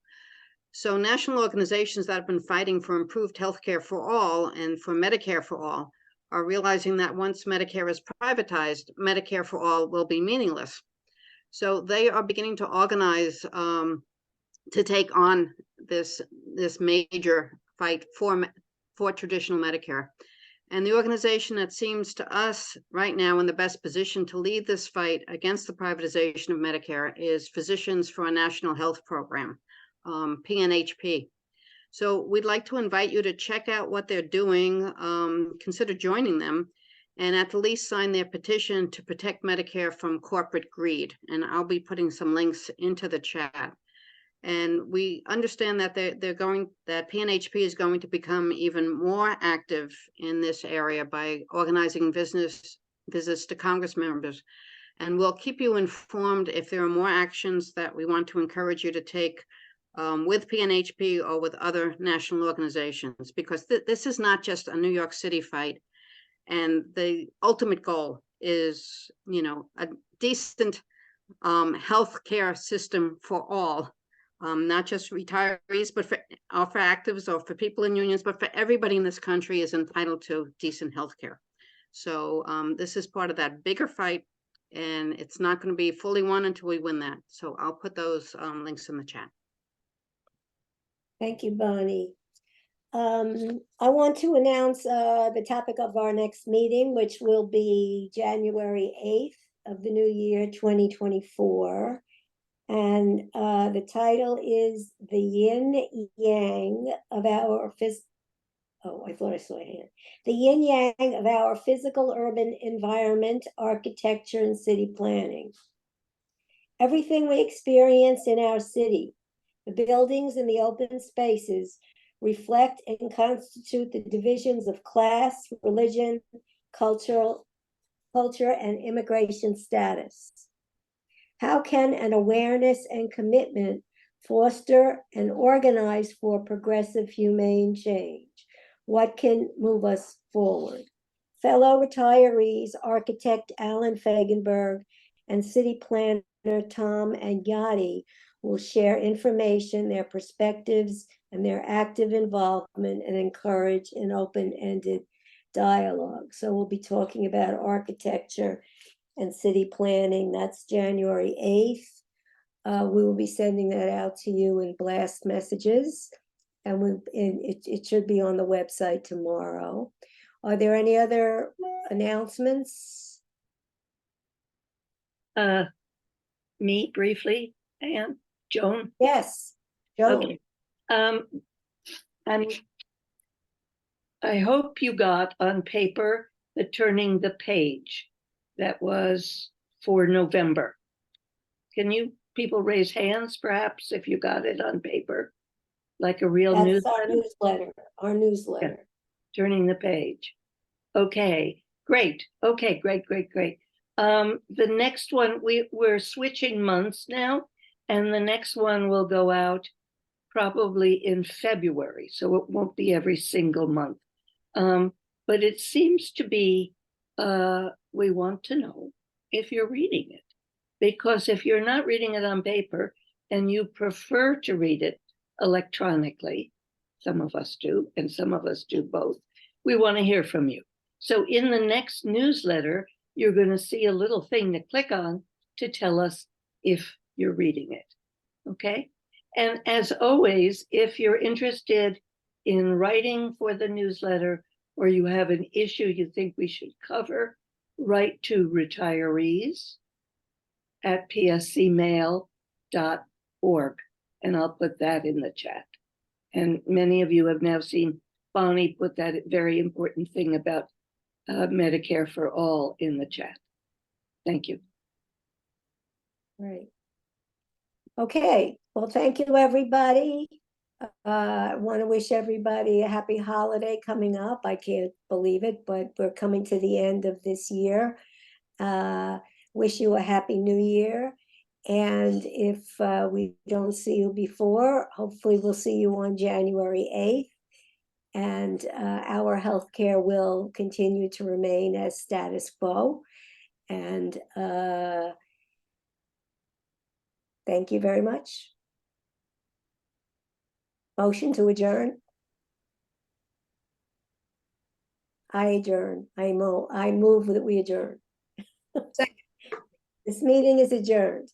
So national organizations that have been fighting for improved healthcare for all and for Medicare for all are realizing that once Medicare is privatized, Medicare for all will be meaningless. So they are beginning to organize to take on this major fight for traditional Medicare. And the organization that seems to us right now in the best position to lead this fight against the privatization of Medicare is Physicians for a National Health Program, PNHP. So we'd like to invite you to check out what they're doing, consider joining them, and at the least sign their petition to protect Medicare from corporate greed. And I'll be putting some links into the chat. And we understand that that PNHP is going to become even more active in this area by organizing visits to Congress members. And we'll keep you informed if there are more actions that we want to encourage you to take with PNHP or with other national organizations, because this is not just a New York City fight. And the ultimate goal is, you know, a decent health care system for all. Not just retirees, but for actives or for people in unions, but for everybody in this country is entitled to decent health care. So this is part of that bigger fight, and it's not going to be fully won until we win that. So I'll put those links in the chat. Thank you, Bonnie. I want to announce the topic of our next meeting, which will be January 8th of the new year, 2024. And the title is The Yin Yang of Our I thought I saw a hand. The Yin Yang of Our Physical Urban Environment, Architecture, and City Planning. Everything we experience in our city, the buildings and the open spaces, reflect and constitute the divisions of class, religion, culture, and immigration status. How can an awareness and commitment foster and organize for progressive humane change? What can move us forward? Fellow retirees, architect Alan Fagenberg and city planner Tom Agnati will share information, their perspectives, and their active involvement, and encourage an open-ended dialogue. So we'll be talking about architecture and city planning. That's January 8th. We will be sending that out to you in blast messages, and it should be on the website tomorrow. Are there any other announcements? Me briefly, Anne, Joan? Yes, Joan. Okay. I hope you got on paper the turning the page that was for November. Can you people raise hands perhaps if you got it on paper, like a real That's newsletter? Our newsletter. Yeah. Turning the page. Okay, great. Okay, great. The next one, we're switching months now, and the next one will go out probably in February, so it won't be every single month. But it seems to be, we want to know if you're reading it, because if you're not reading it on paper and you prefer to read it electronically, some of us do, and some of us do both, we want to hear from you. So in the next newsletter, you're going to see a little thing to click on to tell us if you're reading it. Okay? And as always, if you're interested in writing for the newsletter, or you have an issue you think we should cover, write to retirees@pscmail.org, and I'll put that in the chat. And many of you have now seen Bonnie put that very important thing about Medicare for all in the chat. Thank you. Right. Okay, well, thank you, everybody. I want to wish everybody a happy holiday coming up. I can't believe it, but we're coming to the end of this year. Wish you a happy new year. And if we don't see you before, hopefully we'll see you on January 8th. And our healthcare will continue to remain as status quo. And thank you very much. Motion to adjourn. I adjourn. I move that we adjourn. This meeting is adjourned.